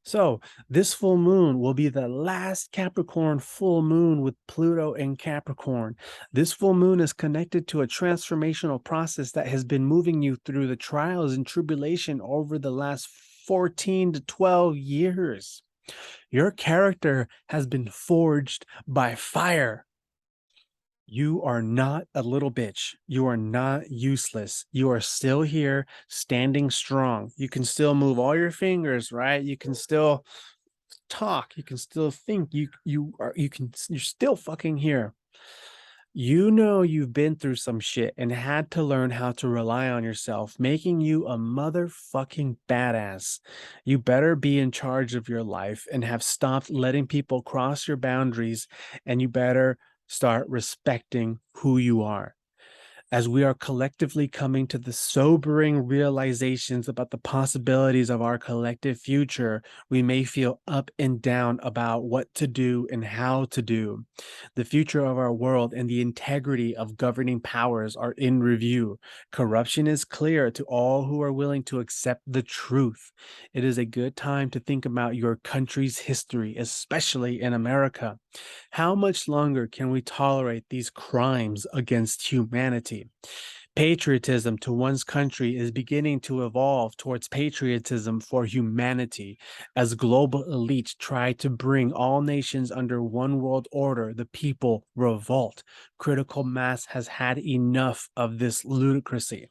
So this full moon will be the last Capricorn full moon with Pluto and Capricorn. This full moon is connected to a transformational process that has been moving you through the trials and tribulation over the last 14 to 12 years. Your character has been forged by fire. You are not a little bitch. You are not useless. You are still here, standing strong. You can still move all your fingers, right? You can still talk. You can still think. You're still fucking here. You know you've been through some shit and had to learn how to rely on yourself, making you a motherfucking badass. You better be in charge of your life and have stopped letting people cross your boundaries, and you better start respecting who you are. As we are collectively coming to the sobering realizations about the possibilities of our collective future, we may feel up and down about what to do and how to do. The future of our world and the integrity of governing powers are in review. Corruption is clear to all who are willing to accept the truth. It is a good time to think about your country's history, especially in America. How much longer can we tolerate these crimes against humanity? Patriotism to one's country is beginning to evolve towards patriotism for humanity. As global elites try to bring all nations under one world order, the people revolt. Critical mass has had enough of this ludicrousy.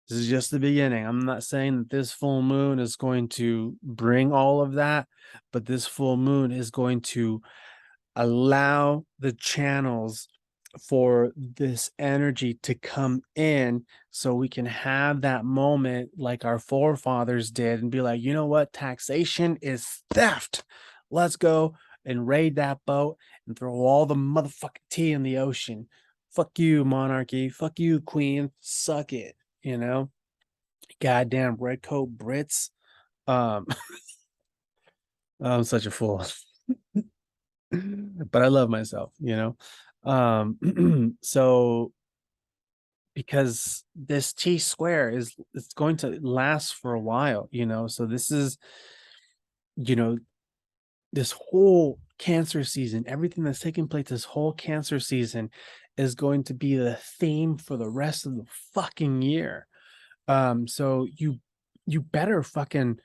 This is just the beginning. I'm not saying that this full moon is going to bring all of that, but this full moon is going to allow the channels for this energy to come in so we can have that moment like our forefathers did and be like, you know what? Taxation is theft. Let's go and raid that boat and throw all the motherfucking tea in the ocean. Fuck you, monarchy. Fuck you, queen. Suck it. You know, goddamn redcoat Brits. Um, I'm such a fool. But I love myself, you know. So because this T square is, it's going to last for a while, you know. So this is, you know, this whole Cancer season, everything that's taking place this whole Cancer season is going to be the theme for the rest of the fucking year. So you better fucking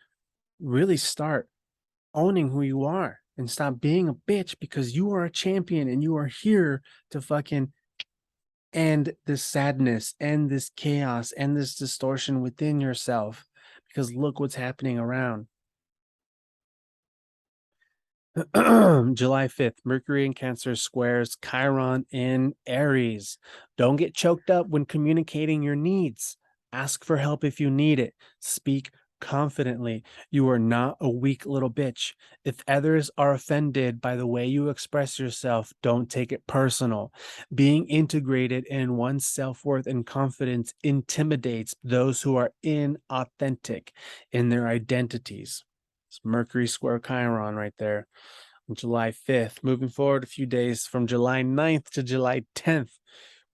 really start owning who you are and stop being a bitch, because you are a champion and you are here to fucking end this sadness and this chaos and this distortion within yourself, because look what's happening around. July 5th, Mercury in Cancer squares Chiron in Aries. Don't get choked up when communicating your needs. Ask for help if you need it. Speak confidently. You are not a weak little bitch. If others are offended by the way you express yourself, don't take it personal. Being integrated in one's self-worth and confidence intimidates those who are inauthentic in their identities. It's Mercury square Chiron right there. on July 5th. Moving forward a few days from July 9th to July 10th,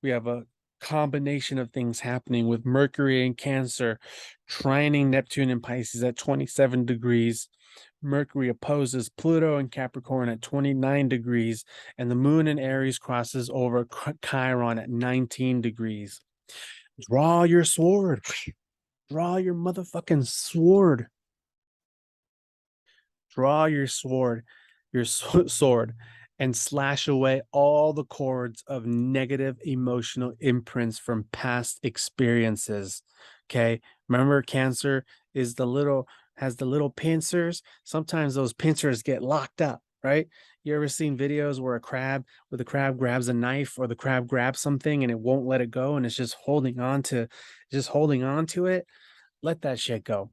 we have a combination of things happening with Mercury in Cancer, trining Neptune in Pisces at 27 degrees. Mercury opposes Pluto and Capricorn at 29 degrees, and the moon in Aries crosses over Chiron at 19 degrees. Draw your sword. Draw your motherfucking sword. Draw your sword, sword, and slash away all the cords of negative emotional imprints from past experiences. Okay. Remember, Cancer is has the little pincers. Sometimes those pincers get locked up, right? You ever seen videos where the crab grabs a knife or the crab grabs something and it won't let it go and it's just holding on to it? Let that shit go.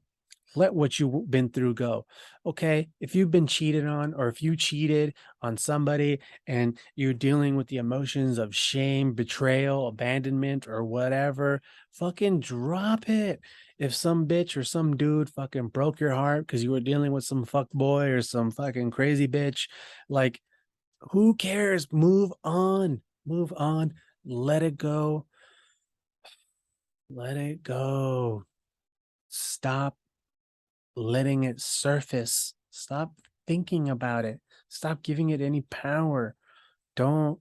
Let what you've been through go. Okay. If you've been cheated on, or if you cheated on somebody and you're dealing with the emotions of shame, betrayal, abandonment, or whatever, fucking drop it. If some bitch or some dude fucking broke your heart because you were dealing with some fuck boy or some fucking crazy bitch, like, who cares? Move on. Move on. Let it go. Let it go. Stop letting it surface. Stop thinking about it. Stop giving it any power. Don't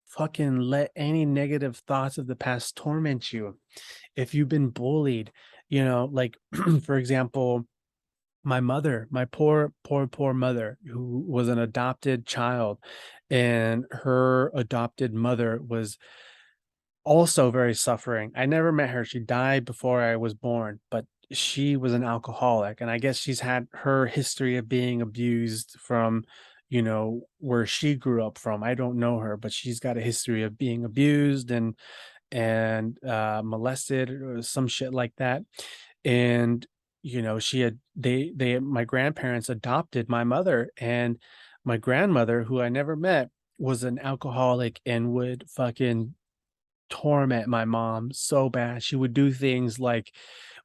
fucking let any negative thoughts of the past torment you. If you've been bullied, like for example, my mother, my poor mother, who was an adopted child, and her adopted mother was also very suffering. I never met her. She died before I was born, but she was an alcoholic. And I guess she's had her history of being abused from, where she grew up from. I don't know her, but she's got a history of being abused and molested or some shit like that. And, she had, my grandparents adopted my mother, and my grandmother, who I never met, was an alcoholic and would fucking torment my mom so bad. She would do things like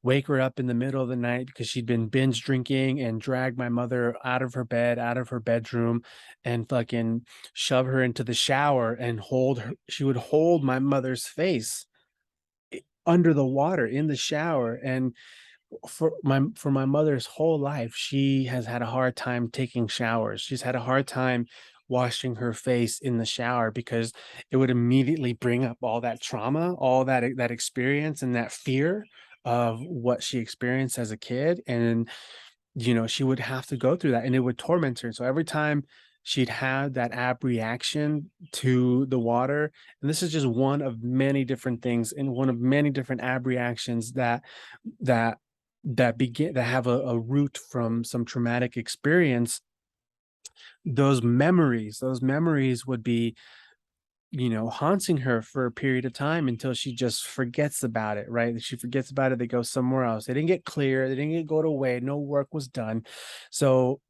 wake her up in the middle of the night because she'd been binge drinking and drag my mother out of her bed, out of her bedroom, and fucking shove her into the shower and hold her. She would hold my mother's face under the water in the shower. And for my mother's whole life, she has had a hard time taking showers. She's had a hard time washing her face in the shower because it would immediately bring up all that trauma, all that experience and that fear of what she experienced as a kid. And she would have to go through that, and it would torment her. So every time she'd have that ab reaction to the water, and this is just one of many different things and one of many different ab reactions that that have a root from some traumatic experience. Those memories would be haunting her for a period of time until she just forgets about it, right? She forgets about it, they go somewhere else. They didn't get clear, they didn't go away, no work was done. So,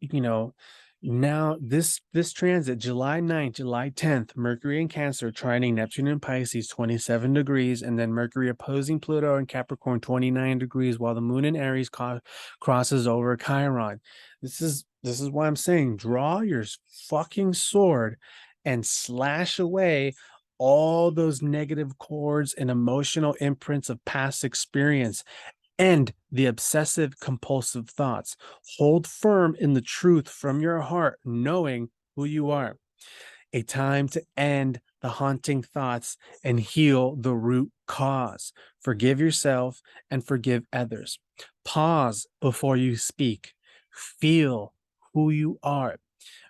now this transit, July 9th, July 10th, Mercury in Cancer, trining Neptune in Pisces, 27 degrees, and then Mercury opposing Pluto in Capricorn, 29 degrees, while the moon in Aries crosses over Chiron. This is why I'm saying draw your fucking sword and slash away all those negative cords and emotional imprints of past experience. End the obsessive compulsive thoughts. Hold firm in the truth from your heart, knowing who you are. A time to end the haunting thoughts and heal the root cause. Forgive yourself and forgive others. Pause before you speak. Feel who you are.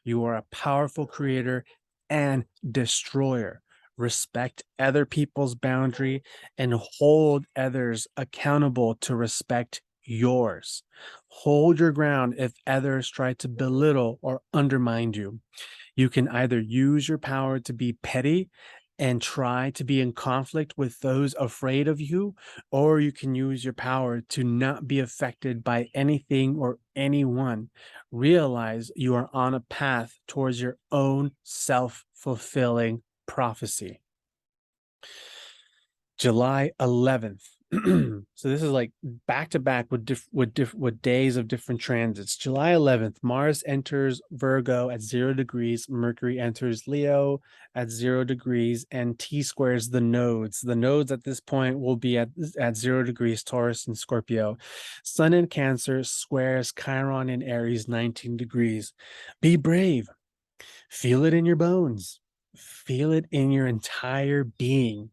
You are a powerful creator and destroyer. Respect other people's boundary and hold others accountable to respect yours. Hold your ground if others try to belittle or undermine you. You can either use your power to be petty and try to be in conflict with those afraid of you, or you can use your power to not be affected by anything or anyone. Realize you are on a path towards your own self-fulfilling prophecy. July 11th, So this is like back to back with days of different transits. July 11th, Mars enters Virgo at 0 degrees, Mercury enters Leo at 0 degrees, and T squares the nodes. The nodes at this point will be at 0 degrees, Taurus and Scorpio. Sun in Cancer squares Chiron in Aries, 19 degrees. Be brave. Feel it in your bones. Feel it in your entire being.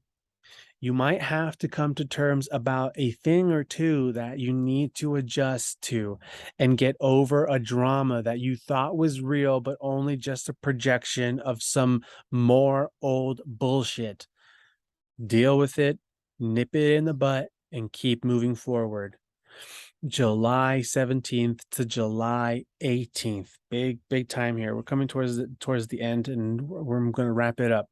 You might have to come to terms about a thing or two that you need to adjust to and get over a drama that you thought was real, but only just a projection of some more old bullshit. Deal with it, nip it in the butt, and keep moving forward. July 17th to July 18th. Big time here. We're coming towards the end, and we're going to wrap it up.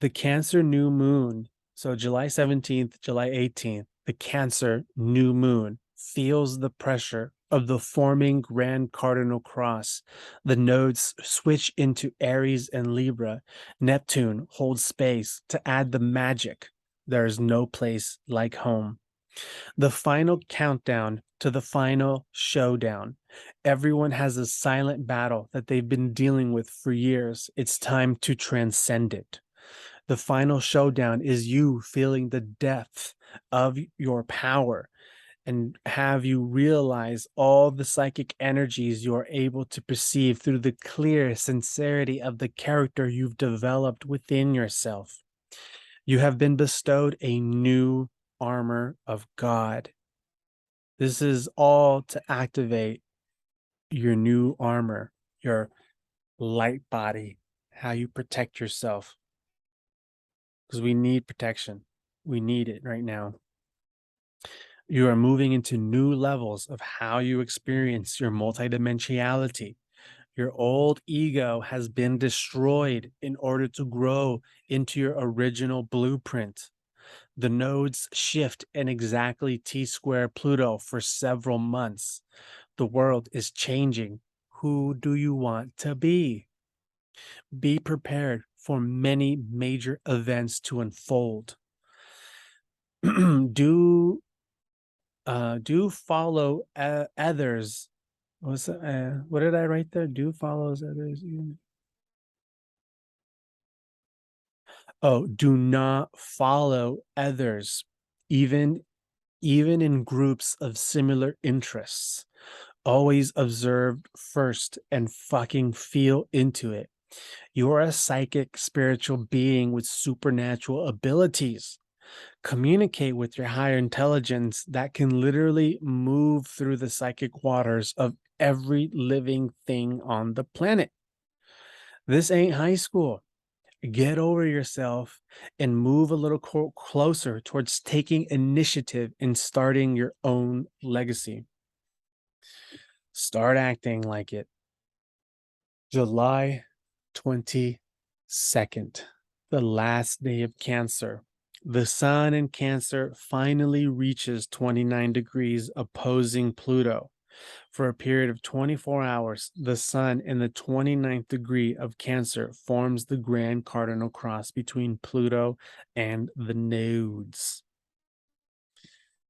The Cancer new moon. So July 17th, July 18th, the Cancer new moon feels the pressure of the forming grand cardinal cross. The nodes switch into Aries and Libra. Neptune holds space to add the magic. There is no place like home. The final countdown to the final showdown. Everyone has a silent battle that they've been dealing with for years. It's time to transcend it. The final showdown is you feeling the depth of your power and have you realize all the psychic energies you are able to perceive through the clear sincerity of the character you've developed within yourself. You have been bestowed a new armor of God. This is all to activate your new armor, your light body, how you protect yourself. Because we need protection. We need it right now. You are moving into new levels of how you experience your multidimensionality. Your old ego has been destroyed in order to grow into your original blueprint. The nodes shift in exactly T square Pluto for several months. The world is changing. Who do you want to be? Be prepared for many major events to unfold. do follow others. What did I write there? Do follows others. Oh, do not follow others, even in groups of similar interests. Always observe first and fucking feel into it. You are a psychic spiritual being with supernatural abilities. Communicate with your higher intelligence that can literally move through the psychic waters of every living thing on the planet. This ain't high school. Get over yourself and move a little closer towards taking initiative in starting your own legacy. Start acting like it. July 22nd, the last day of Cancer. The sun in Cancer finally reaches 29 degrees opposing Pluto. For a period of 24 hours, the sun in the 29th degree of Cancer forms the grand cardinal cross between Pluto and the nodes.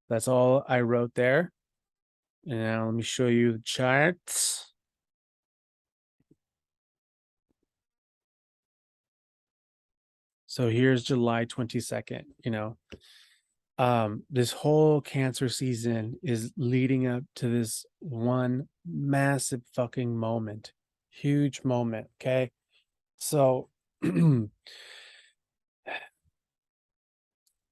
That's all I wrote there. And now let me show you the charts. So here's July 22nd, this whole Cancer season is leading up to this one massive fucking moment, huge moment. Okay. So on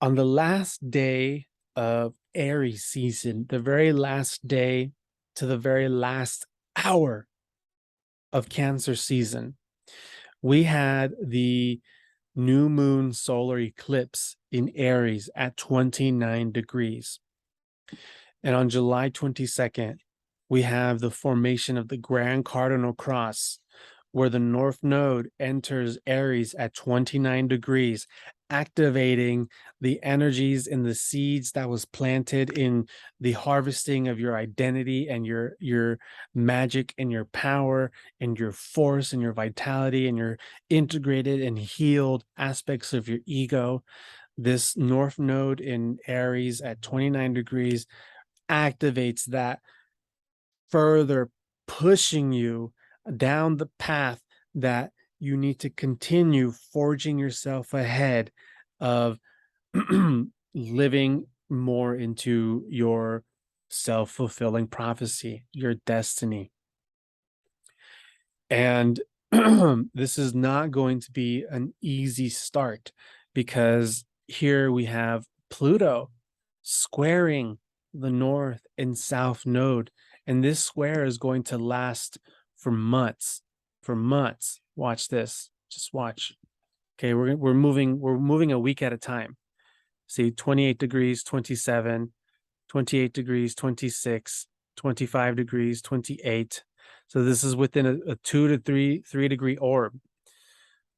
the last day of Aries season, the very last day to the very last hour of Cancer season, we had the new moon solar eclipse in Aries at 29 degrees. And on July 22nd, we have the formation of the Grand Cardinal Cross, where the North Node enters Aries at 29 degrees, activating the energies and the seeds that was planted in the harvesting of your identity and your magic and your power and your force and your vitality and your integrated and healed aspects of your ego. this north node in Aries at 29 degrees activates that, further pushing you down the path that you need to continue forging yourself ahead of living more into your self-fulfilling prophecy, your destiny. And this is not going to be an easy start, because here we have Pluto squaring the north and south node, and this square is going to last for months. For months. Watch this. Just watch. Okay, we're moving a week at a time. See, 28 degrees, 27, 28 degrees, 26, 25 degrees, 28. So this is within a 2 to 3 degree orb.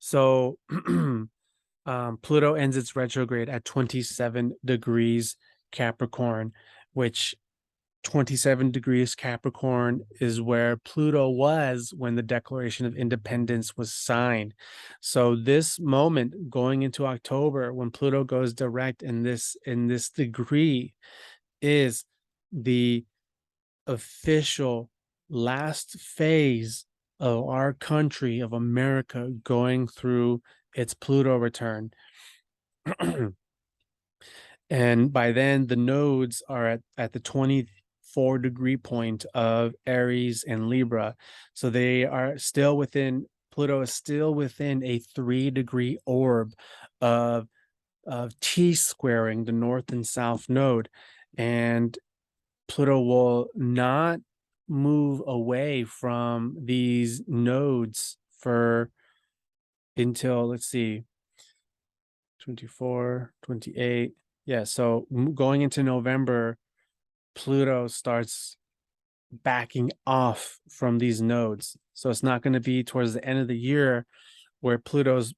So Pluto ends its retrograde at 27 degrees Capricorn, which 27 degrees Capricorn is where Pluto was when the Declaration of Independence was signed. So this moment going into October, when Pluto goes direct in this degree, is the official last phase of our country, of America, going through its Pluto return. And by then, the nodes are at the 24 degree point of Aries and Libra. So they are still within, Pluto is still within a 3 degree orb of T-squaring the north and south node. And Pluto will not move away from these nodes for until, let's see, 24, 28. Yeah, so going into November, Pluto starts backing off from these nodes. So it's not going to be towards the end of the year where Pluto's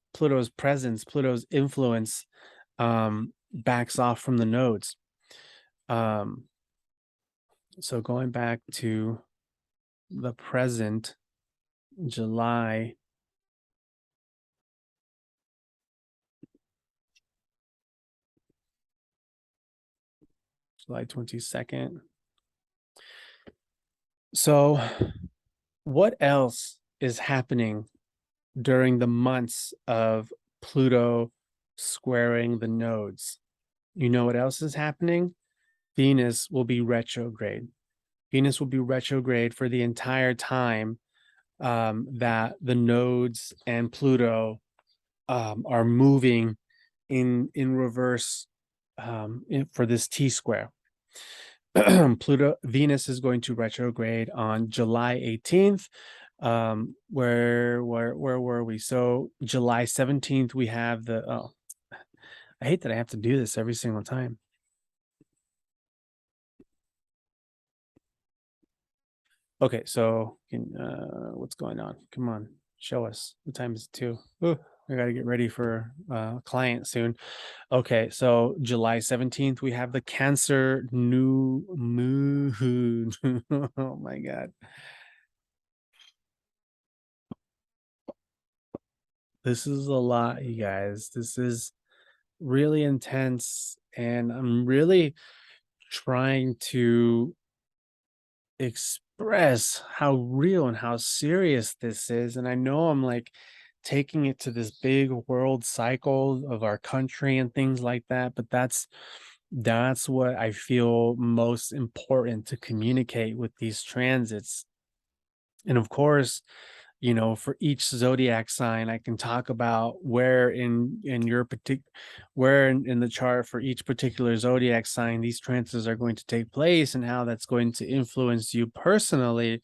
presence, Pluto's influence backs off from the nodes. So going back to the present, July 22nd. So what else is happening during the months of Pluto squaring the nodes? You know what else is happening? Venus will be retrograde. Venus will be retrograde for the entire time that the nodes and Pluto are moving in reverse for this T-square. Venus is going to retrograde on July 18th. Where were we? So July 17th, we have the, oh, I hate that I have to do this every single time. Okay, so what's going on? Come on, show us. What time is it too? Oh, I gotta get ready for a client soon. Okay, so July 17th, we have the Cancer new moon. Oh my God. This is a lot, you guys. This is really intense, and I'm really trying to express how real and how serious this is. And I know I'm like taking it to this big world cycle of our country and things like that, but that's what I feel most important to communicate with these transits. And of course, you know, for each zodiac sign, I can talk about where in your particular, where in the chart for each particular zodiac sign these transits are going to take place and how that's going to influence you personally.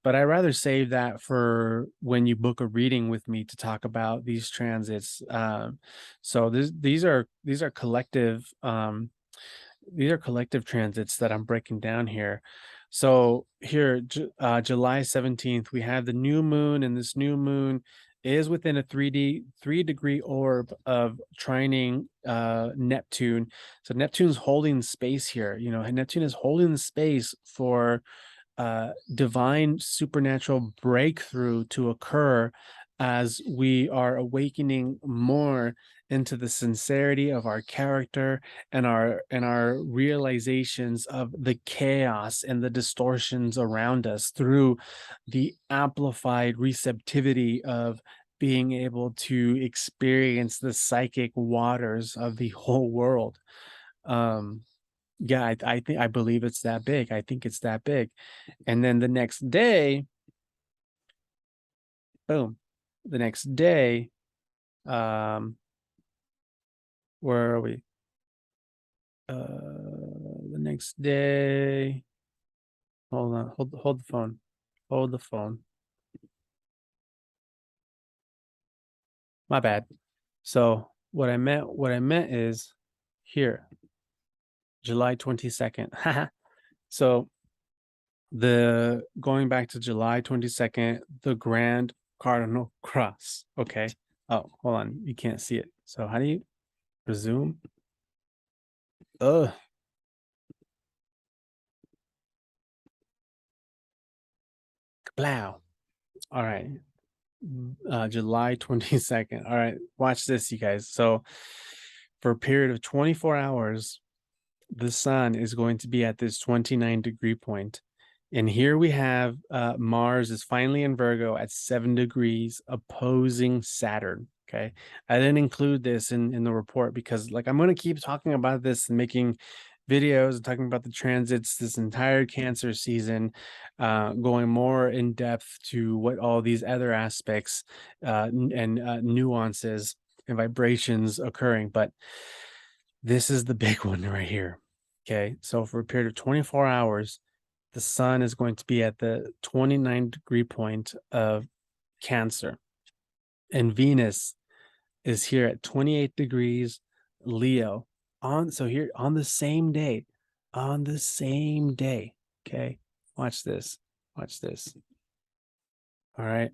But I rather save that for when you book a reading with me to talk about these transits. So these are collective. These are collective transits that I'm breaking down here. So here, July 17th, we have the new moon, and this new moon is within a 3 degree orb of trining Neptune. So Neptune's holding space here. You know, Neptune is holding the space for divine supernatural breakthrough to occur as we are awakening more into the sincerity of our character and our realizations of the chaos and the distortions around us through the amplified receptivity of being able to experience the psychic waters of the whole world. Yeah, I think I believe it's that big. I think it's that big. And then the next day, boom, the next day, where are we? The next day, hold on, hold the phone. Hold the phone. My bad. So what I meant is here, July 22nd. So the going back to July 22nd, the Grand Cardinal Cross. Okay. Oh, hold on. You can't see it. So how do you resume? Ugh. Kablow. All right. July 22nd. All right. Watch this, you guys. So for a period of 24 hours, the sun is going to be at this 29-degree point. And here we have Mars is finally in Virgo at 7 degrees opposing Saturn. Okay. I didn't include this in the report because like I'm going to keep talking about this and making videos and talking about the transits this entire Cancer season, going more in depth to what all these other aspects and nuances and vibrations occurring. But this is the big one right here. Okay. So for a period of 24 hours, the sun is going to be at the 29-degree point of Cancer. And Venus is here at 28 degrees Leo. So here on the same day. Okay. Watch this. Watch this. All right.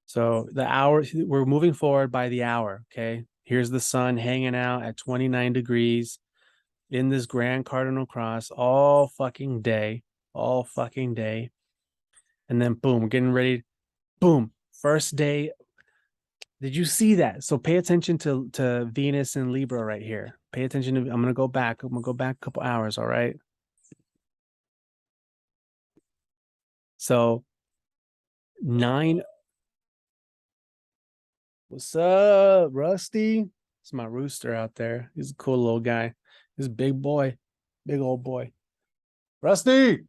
So the hour, we're moving forward by the hour. Okay. Here's the sun hanging out at 29 degrees in this Grand Cardinal Cross all fucking day. And then boom, getting ready. Boom. First day. Did you see that? So pay attention to Venus and Libra right here. Pay attention to, I'm going to go back. I'm going to go back a couple hours. All right. So what's up, Rusty? It's my rooster out there. He's a cool little guy. He's a big boy, big old boy. Rusty.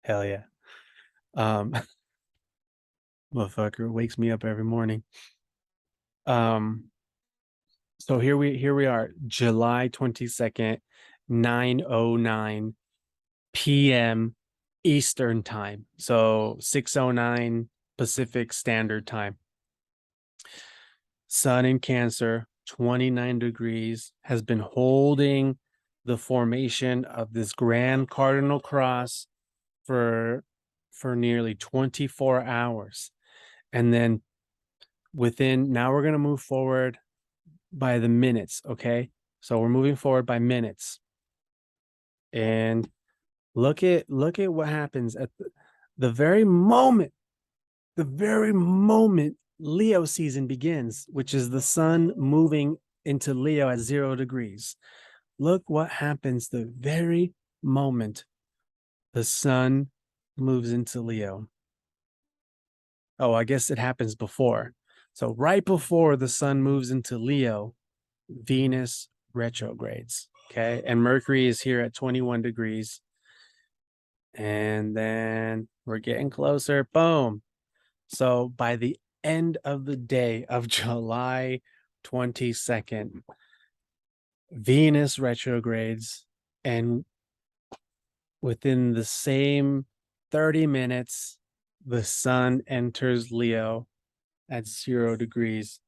Hell yeah. Um, motherfucker wakes me up every morning. So here we are, July 22nd, 9:09 p.m. Eastern time. So 6:09 Pacific Standard Time. Sun in Cancer, 29 degrees, has been holding the formation of this Grand Cardinal Cross for nearly 24 hours. And then now we're going to move forward by the minutes. Okay. So we're moving forward by minutes. And look at what happens at the very moment Leo season begins, which is the sun moving into Leo at 0 degrees. Look what happens the very moment the sun moves into Leo. Oh, I guess it happens before. So right before the sun moves into Leo, Venus retrogrades. Okay. And Mercury is here at 21 degrees. And then we're getting closer. Boom. So by the end of the day of July 22nd, Venus retrogrades, and within the same 30 minutes, the sun enters Leo at 0 degrees.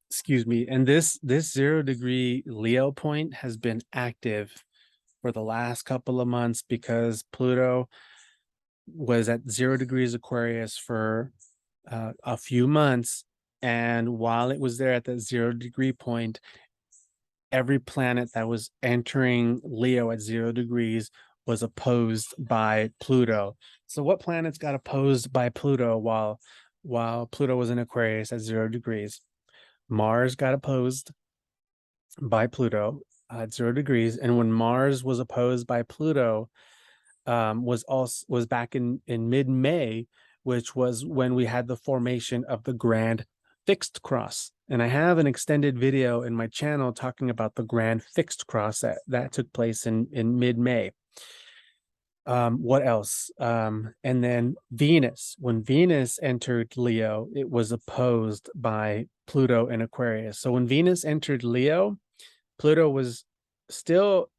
Excuse me. And this 0-degree Leo point has been active for the last couple of months because Pluto was at 0 degrees Aquarius for a few months. And while it was there at that 0-degree point, every planet that was entering Leo at 0 degrees was opposed by Pluto. So what planets got opposed by Pluto while Pluto was in Aquarius at 0 degrees? Mars got opposed by Pluto at 0 degrees, and when Mars was opposed by Pluto, was back in mid-May, which was when we had the formation of the grand fixed cross. And I have an extended video in my channel talking about the grand fixed cross that took place in mid-May. What else? And then Venus. When Venus entered Leo, it was opposed by Pluto and Aquarius. So when Venus entered Leo, Pluto was still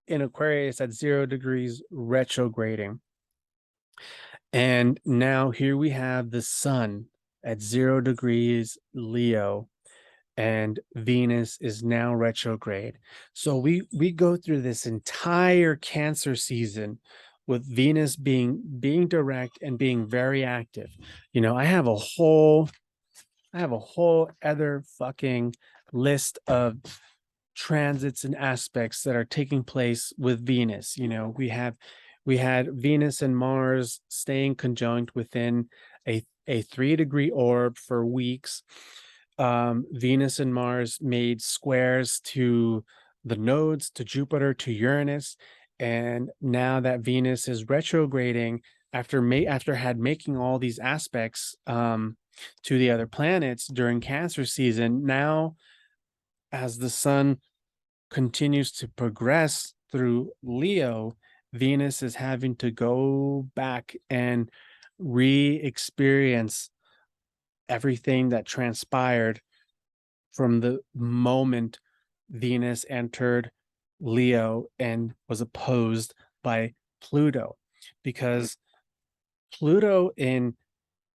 in Aquarius at 0 degrees retrograding. And now here we have the sun at 0 degrees Leo, and Venus is now retrograde. So we go through this entire Cancer season with Venus being direct and being very active. You know, I have a whole other fucking list of transits and aspects that are taking place with Venus. You know, we had Venus and Mars staying conjunct within a 3-degree orb for weeks. Venus and Mars made squares to the nodes, to Jupiter, to Uranus, and now that Venus is retrograding after making all these aspects to the other planets during Cancer season, now as the sun continues to progress through Leo, Venus is having to go back and re-experience everything that transpired from the moment Venus entered Leo and was opposed by Pluto, because Pluto in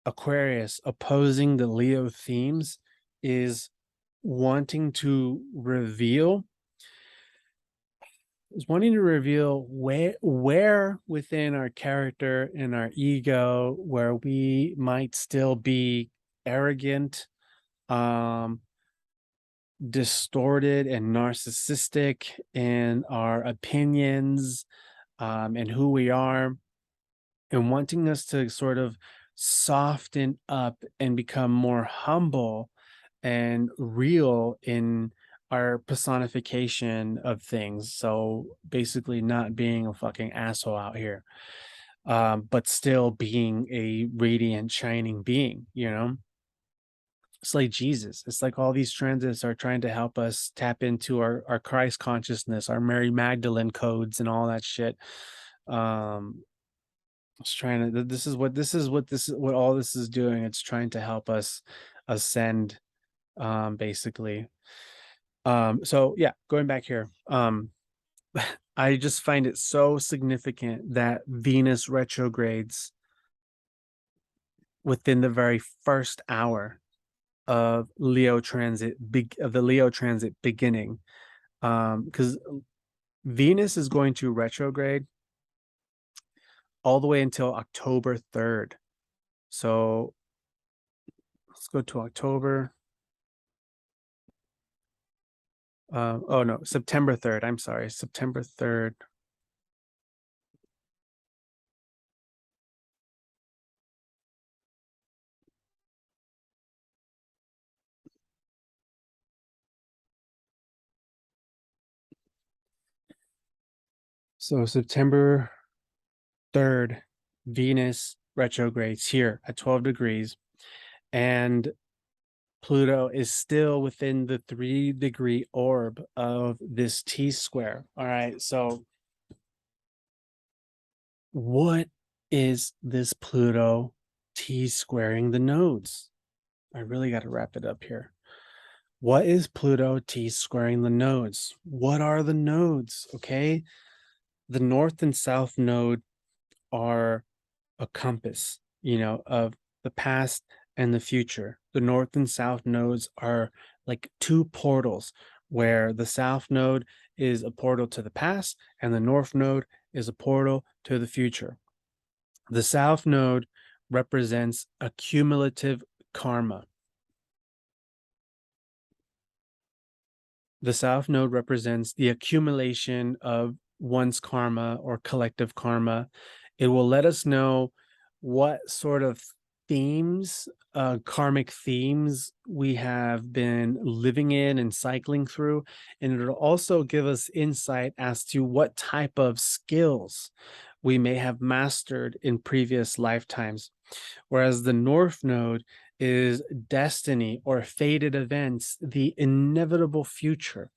Aquarius opposing the Leo themes is wanting to reveal where within our character and our ego where we might still be arrogant, distorted and narcissistic in our opinions, and who we are, and wanting us to sort of soften up and become more humble and real in our personification of things. So basically not being a fucking asshole out here, but still being a radiant, shining being, you know? It's like Jesus. It's like all these transits are trying to help us tap into our Christ consciousness, our Mary Magdalene codes and all that shit. It's trying to, this is what all this is doing. It's trying to help us ascend, basically. So yeah, going back here, I just find it so significant that Venus retrogrades within the very first hour of the Leo transit beginning, because Venus is going to retrograde all the way until October 3rd. So let's go to October. Oh no, September 3rd. I'm sorry, September 3rd. So September 3rd, Venus retrogrades here at 12 degrees, and Pluto is still within the 3-degree orb of this T-square. All right, so what is this Pluto T-squaring the nodes? I really got to wrap it up here. What is Pluto T-squaring the nodes? What are the nodes? Okay, the north and south node are a compass, you know, of the past and the future. The north and south nodes are like two portals, where the south node is a portal to the past and the north node is a portal to the future. The south node represents accumulative karma. The South Node represents the accumulation of one's karma or collective karma. It will let us know what sort of themes, karmic themes we have been living in and cycling through. And it'll also give us insight as to what type of skills we may have mastered in previous lifetimes. Whereas the North Node is destiny or fated events, the inevitable future.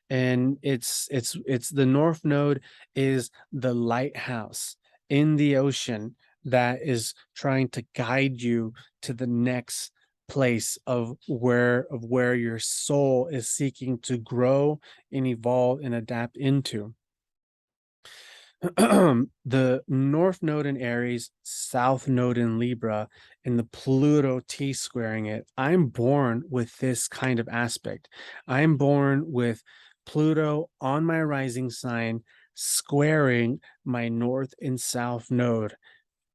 And it's the North Node is the lighthouse in the ocean that is trying to guide you to the next place of where your soul is seeking to grow and evolve and adapt into. The North Node in Aries, South Node in Libra, and the Pluto T squaring it. I'm born with this kind of aspect. I'm born with Pluto on my rising sign, squaring my North and South Node.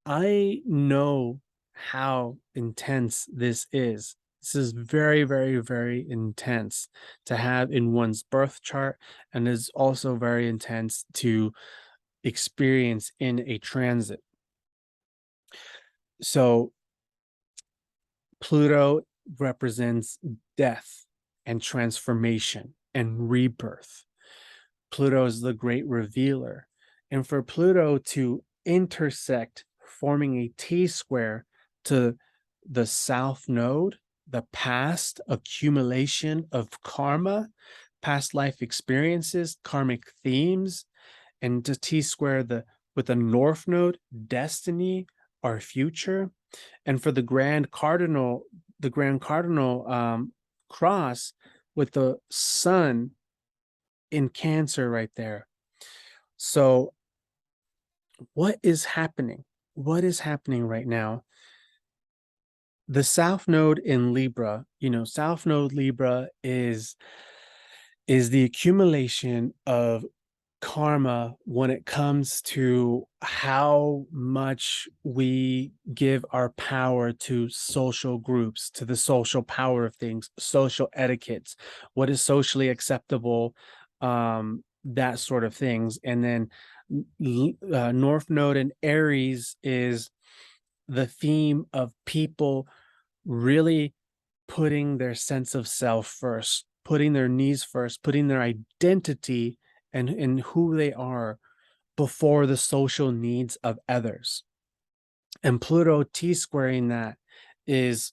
I know how intense this is. This is very, very, very intense to have in one's birth chart, and is also very intense to experience in a transit. So Pluto represents death and transformation and rebirth. Pluto is the great revealer. And for Pluto to intersect, forming a T square to the South Node, the past accumulation of karma, past life experiences, karmic themes, and to T square with the North Node, destiny, our future. And for the Grand Cardinal, cross with the sun in Cancer right there. So what is happening? What is happening right now? The South Node in Libra, South Node Libra is the accumulation of karma when it comes to how much we give our power to social groups, to the social power of things, social etiquettes, what is socially acceptable, that sort of things. And then North Node in Aries is the theme of people really putting their sense of self first, putting their needs first, putting their identity and who they are before the social needs of others. And Pluto T squaring that is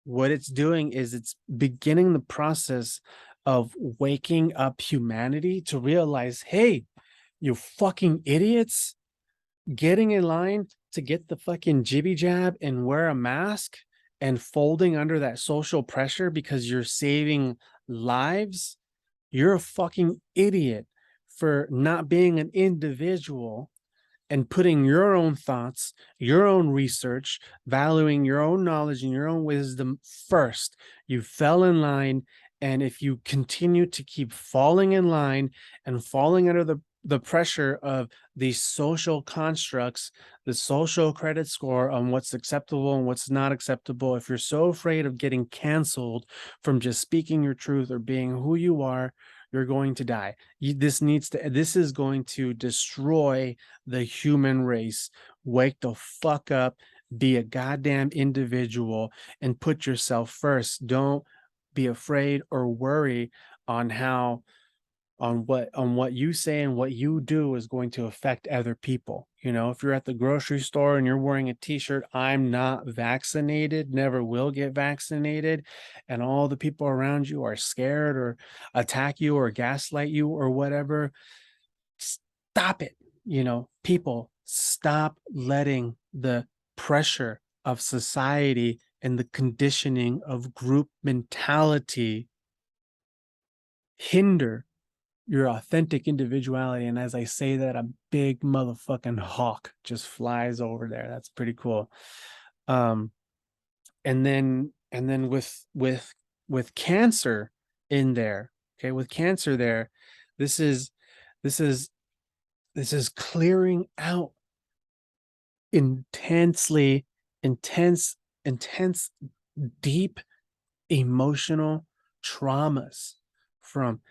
what it's doing is it's beginning the process of waking up humanity to realize, hey, you fucking idiots, getting in line to get the fucking jibby jab and wear a mask and folding under that social pressure because you're saving lives. You're a fucking idiot for not being an individual and putting your own thoughts, your own research, valuing your own knowledge and your own wisdom first. You fell in line. And if you continue to keep falling in line and falling under the pressure of these social constructs, the social credit score on what's acceptable and what's not acceptable, if you're so afraid of getting canceled from just speaking your truth or being who you are, you're going to die. This is going to destroy the human race. Wake the fuck up, be a goddamn individual, and put yourself first. Don't be afraid or worry on what you say and what you do is going to affect other people. If you're at the grocery store and you're wearing a t-shirt, I'm not vaccinated, never will get vaccinated, and all the people around you are scared or attack you or gaslight you or whatever, stop it. People, stop letting the pressure of society and the conditioning of group mentality hinder your authentic individuality. And as I say that, a big motherfucking hawk just flies over there. That's pretty cool. And then with Cancer in there, okay, with Cancer there, this is clearing out intense, deep emotional traumas from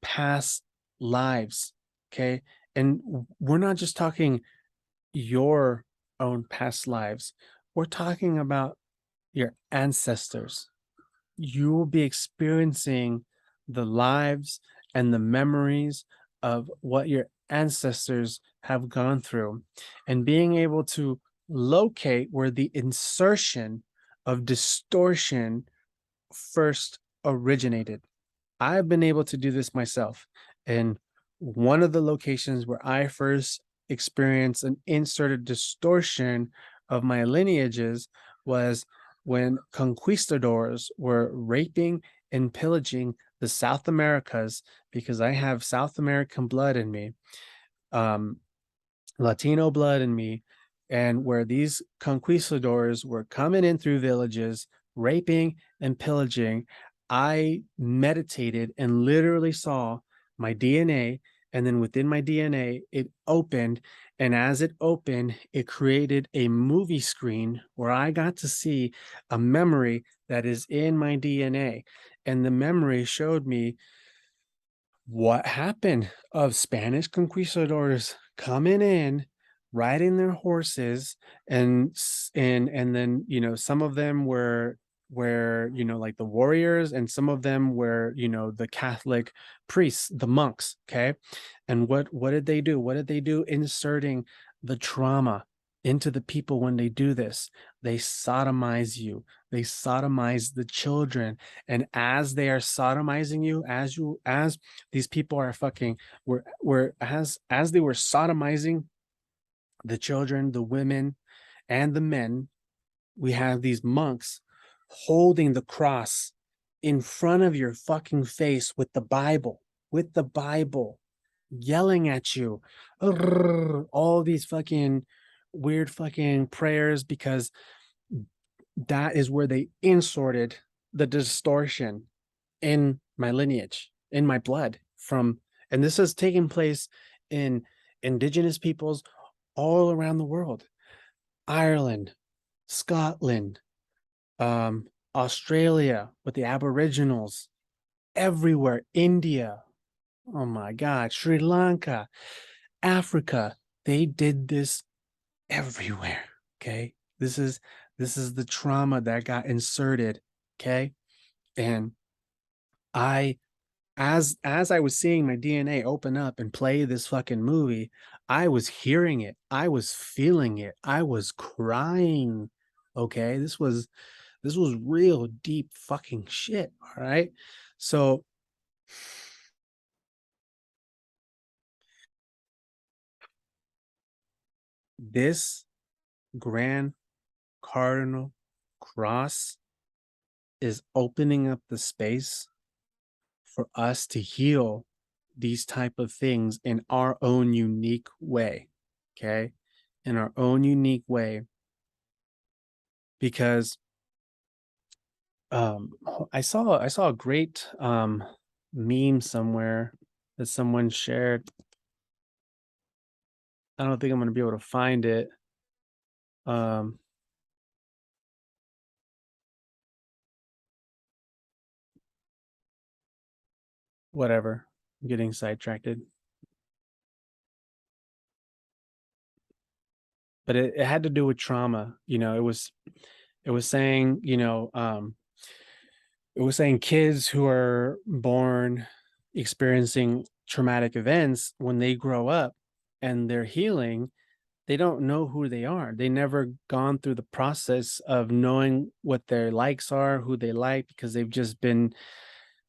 past lives. Okay. And we're not just talking your own past lives, we're talking about your ancestors. You will be experiencing the lives and the memories of what your ancestors have gone through, and being able to locate where the insertion of distortion first originated. I've been able to do this myself. And one of the locations where I first experienced an inserted distortion of my lineages was when conquistadors were raping and pillaging the South Americas, because I have South American blood in me, Latino blood in me, and where these conquistadors were coming in through villages, raping and pillaging. I meditated and literally saw my DNA, and then within my DNA, it opened. And as it opened, it created a movie screen where I got to see a memory that is in my DNA. And the memory showed me what happened of Spanish conquistadors coming in, riding their horses, and then some of them were like the warriors, and some of them were the Catholic priests, the monks. Okay, and what did they do? What did they do? Inserting the trauma into the people. When they do this, they sodomize you, they sodomize the children, and as they are sodomizing you, as these people are fucking were as they were sodomizing the children, the women, and the men, we have these monks holding the cross in front of your fucking face with the Bible, yelling at you, all these fucking weird fucking prayers, because that is where they inserted the distortion in my lineage, in my blood from, and this has taken place in indigenous peoples all around the world. Ireland, Scotland, Australia with the Aboriginals, everywhere, India, oh my God, Sri Lanka, Africa, they did this everywhere. Okay. This is the trauma that got inserted. Okay. And I as I was seeing my DNA open up and play this fucking movie, I was hearing it, I was feeling it, I was crying. Okay, this was real deep fucking shit. All right, so this grand cardinal cross is opening up the space for us to heal these type of things in our own unique way. Okay, in our own unique way, because um I saw a great meme somewhere that someone shared. I don't think I'm going to be able to find it. um Whatever, I'm getting sidetracked. But it had to do with trauma. It was saying, it was saying kids who are born experiencing traumatic events, when they grow up and they're healing, they don't know who they are. They never gone through the process of knowing what their likes are, who they like, because they've just been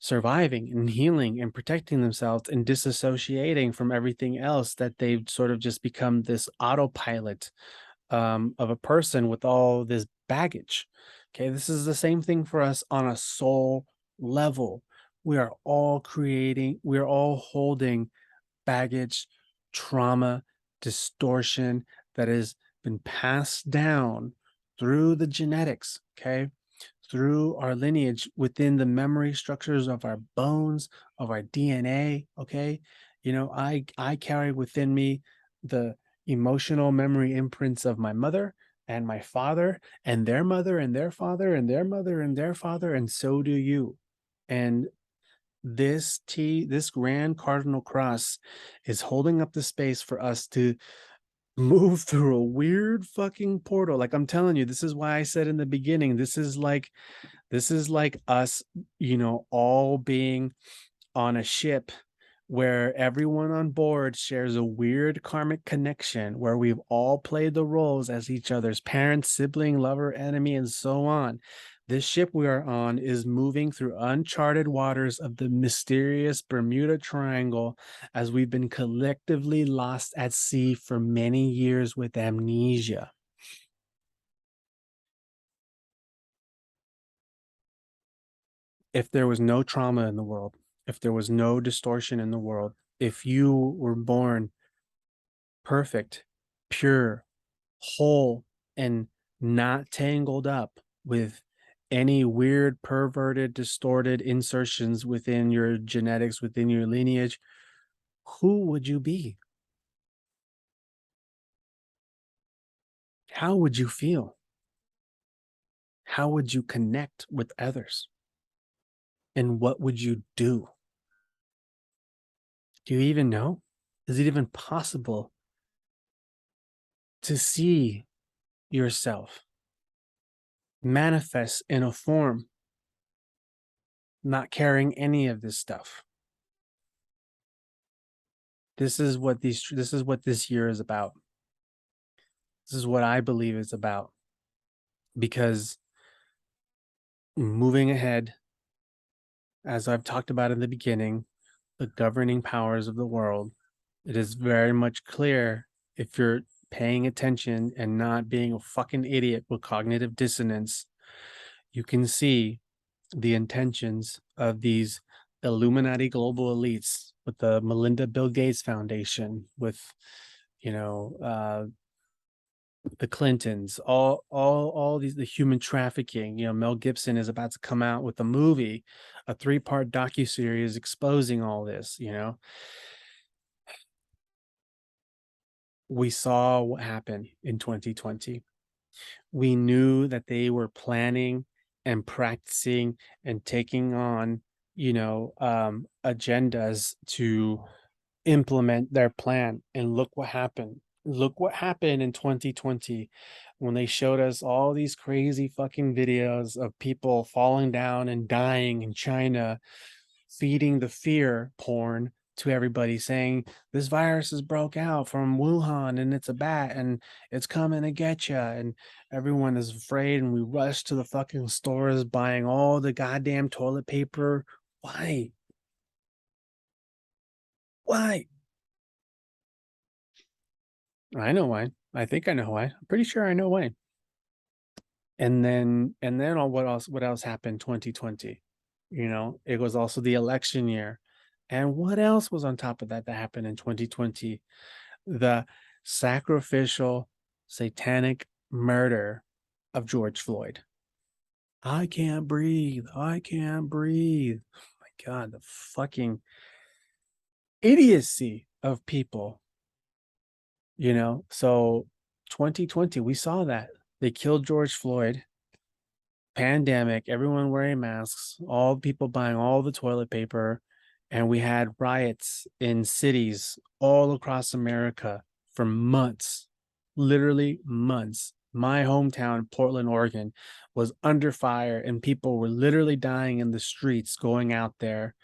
surviving and healing and protecting themselves and disassociating from everything else, that they've sort of just become this autopilot of a person with all this baggage. Okay, this is the same thing for us on a soul level. We are all holding baggage, trauma, distortion that has been passed down through the genetics, okay? Through our lineage, within the memory structures of our bones, of our DNA, okay? I carry within me the emotional memory imprints of my mother and my father and their mother and their father and their mother and their father, and so do you. And this grand cardinal cross is holding up the space for us to move through a weird fucking portal. Like I'm telling you, this is why I said in the beginning, this is like us, all being on a ship where everyone on board shares a weird karmic connection, where we've all played the roles as each other's parents, sibling, lover, enemy, and so on. This ship we are on is moving through uncharted waters of the mysterious Bermuda Triangle as we've been collectively lost at sea for many years with amnesia. If there was no trauma in the world, if there was no distortion in the world, if you were born perfect, pure, whole, and not tangled up with any weird, perverted, distorted insertions within your genetics, within your lineage, who would you be? How would you feel? How would you connect with others? And what would you do? Do you even know? Is it even possible to see yourself manifest in a form not carrying any of this stuff? This is what this year is about. This is what I believe it's about. Because moving ahead, as I've talked about in the beginning, the governing powers of the world, it is very much clear, if you're paying attention and not being a fucking idiot with cognitive dissonance, you can see the intentions of these Illuminati global elites with the Melinda Bill Gates Foundation, with the Clintons, all these, the human trafficking. Mel Gibson is about to come out with a movie, a 3-part docuseries exposing all this. We saw what happened in 2020. We knew that they were planning and practicing and taking on, agendas to implement their plan. And look what happened. Look what happened in 2020 when they showed us all these crazy fucking videos of people falling down and dying in China, feeding the fear porn to everybody, saying this virus has broke out from Wuhan and it's a bat and it's coming to get you, and everyone is afraid, and we rush to the fucking stores buying all the goddamn toilet paper. Why? I know why. I think I know why. I'm pretty sure I know why. And then all what else happened 2020? It was also the election year. And what else was on top of that happened in 2020? The sacrificial satanic murder of George Floyd. I can't breathe. I can't breathe. Oh my God, the fucking idiocy of people. So 2020, we saw that. They killed George Floyd. Pandemic, everyone wearing masks, all people buying all the toilet paper, and we had riots in cities all across America for months, literally months. My hometown, Portland, Oregon, was under fire, and people were literally dying in the streets going out there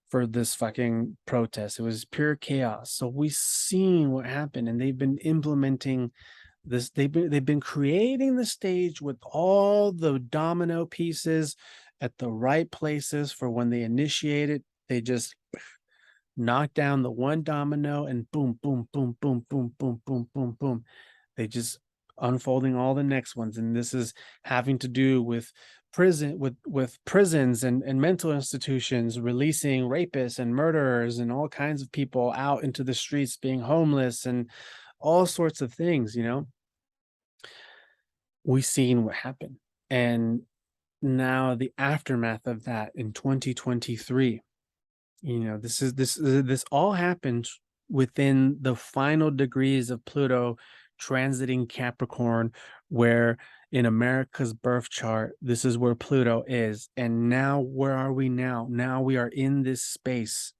for this fucking protest. It was pure chaos. So we've seen what happened, and they've been implementing this. They've been creating the stage with all the domino pieces at the right places for when they initiate it. They just knock down the one domino and boom, boom, boom, boom, boom, boom, boom, boom, boom. They just unfolding all the next ones. And this is having to do with prisons and mental institutions releasing rapists and murderers and all kinds of people out into the streets being homeless and all sorts of things. We've seen what happened. And now the aftermath of that in 2023, this all happened within the final degrees of Pluto transiting Capricorn, where in America's birth chart, this is where Pluto is. And now, where are we now? Now we are in this space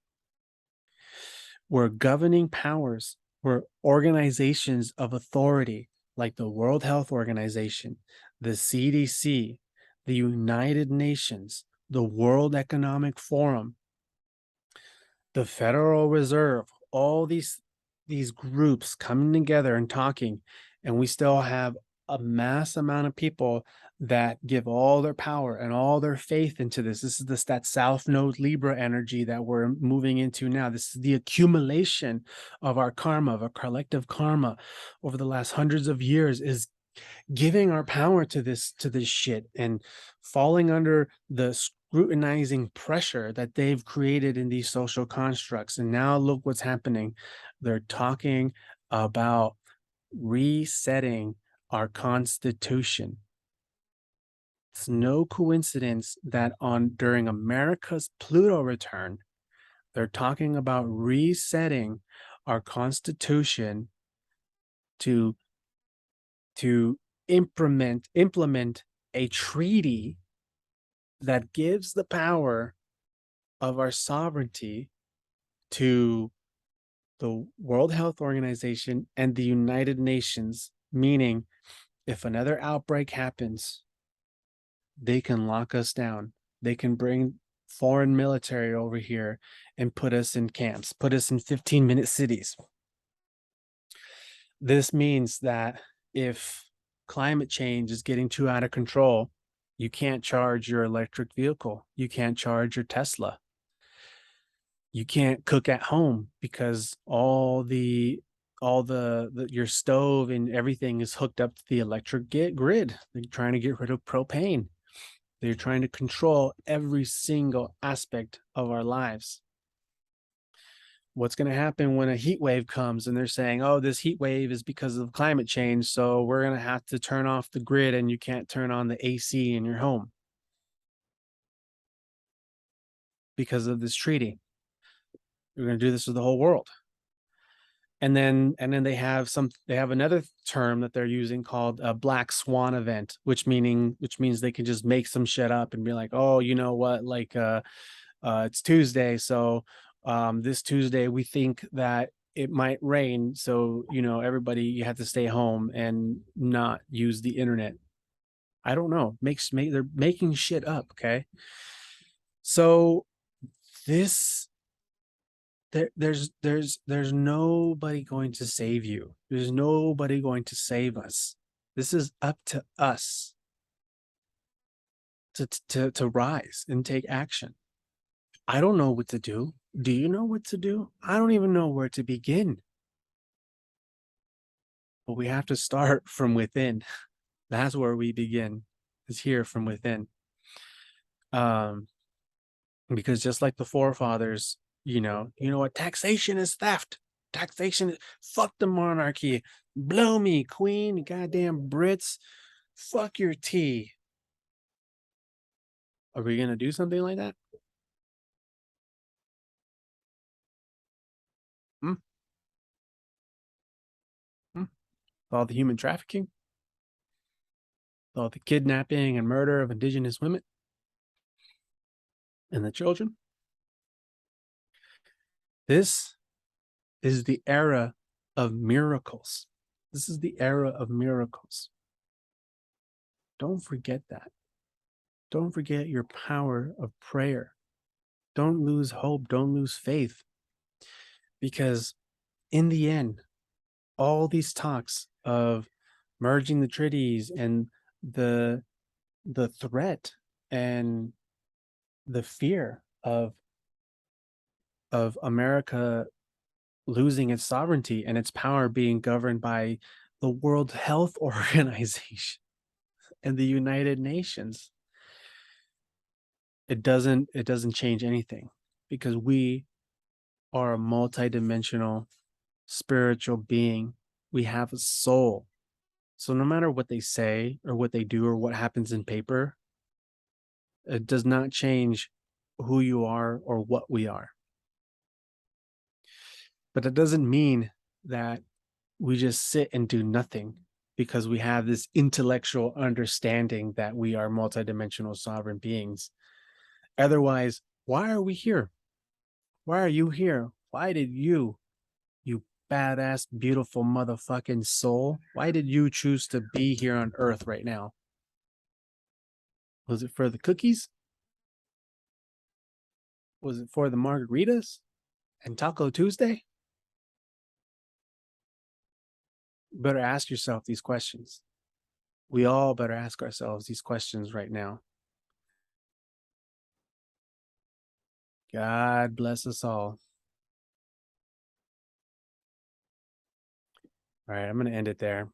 where governing powers, where organizations of authority, like the World Health Organization, the CDC, the United Nations, the World Economic Forum, the Federal Reserve, all these groups coming together and talking, and we still have a mass amount of people that give all their power and all their faith into this. This is that South Node Libra energy that we're moving into now. This is the accumulation of our karma, of a collective karma over the last hundreds of years, is giving our power to this shit and falling under the scrutinizing pressure that they've created in these social constructs. And now look what's happening. They're talking about resetting our constitution. It's no coincidence that during America's Pluto return, they're talking about resetting our constitution to implement a treaty that gives the power of our sovereignty to the World Health Organization and the United Nations, meaning if another outbreak happens, they can lock us down. They can bring foreign military over here and put us in camps, put us in 15-minute cities. This means that if climate change is getting too out of control, you can't charge your electric vehicle. You can't charge your Tesla. You can't cook at home because all the your stove and everything is hooked up to the electric grid. They're trying to get rid of propane. They're trying to control every single aspect of our lives. What's going to happen when a heat wave comes and they're saying, oh, this heat wave is because of climate change, so we're going to have to turn off the grid and you can't turn on the AC in your home because of this treaty. We're going to do this with the whole world. And then they have another term that they're using called a black swan event, which means they can just make some shit up and be like, oh, you know what, like it's Tuesday, so this Tuesday we think that it might rain, so everybody, you have to stay home and not use the internet. I don't know, they're making shit up. Okay, so there's nobody going to save you. There's nobody going to save us. This is up to us to rise and take action. I don't know what to do. Do you know what to do? I don't even know where to begin. But we have to start from within. That's where we begin, is here from within. Because just like the forefathers, you know what, taxation is theft. Taxation, fuck the monarchy. Blow me, queen, goddamn Brits. Fuck your tea. Are we gonna do something like that? Hmm? Hmm? All the human trafficking, all the kidnapping and murder of indigenous women and the children. This is the era of miracles. This is the era of miracles. Don't forget that. Don't forget your power of prayer. Don't lose hope. Don't lose faith. Because in the end, all these talks of merging the treaties and the threat and the fear of America losing its sovereignty and its power being governed by the World Health Organization and the United Nations, it doesn't change anything, because we are a multidimensional spiritual being. We have a soul. So no matter what they say or what they do or what happens in paper, it does not change who you are or what we are. But that doesn't mean that we just sit and do nothing. because we have this intellectual understanding that we are multidimensional sovereign beings. Otherwise, why are we here? Why are you here? Why did you badass, beautiful motherfucking soul, why did you choose to be here on Earth right now? Was it for the cookies? Was it for the margaritas and Taco Tuesday? You better ask yourself these questions. We all better ask ourselves these questions right now. God bless us all. All right, I'm going to end it there.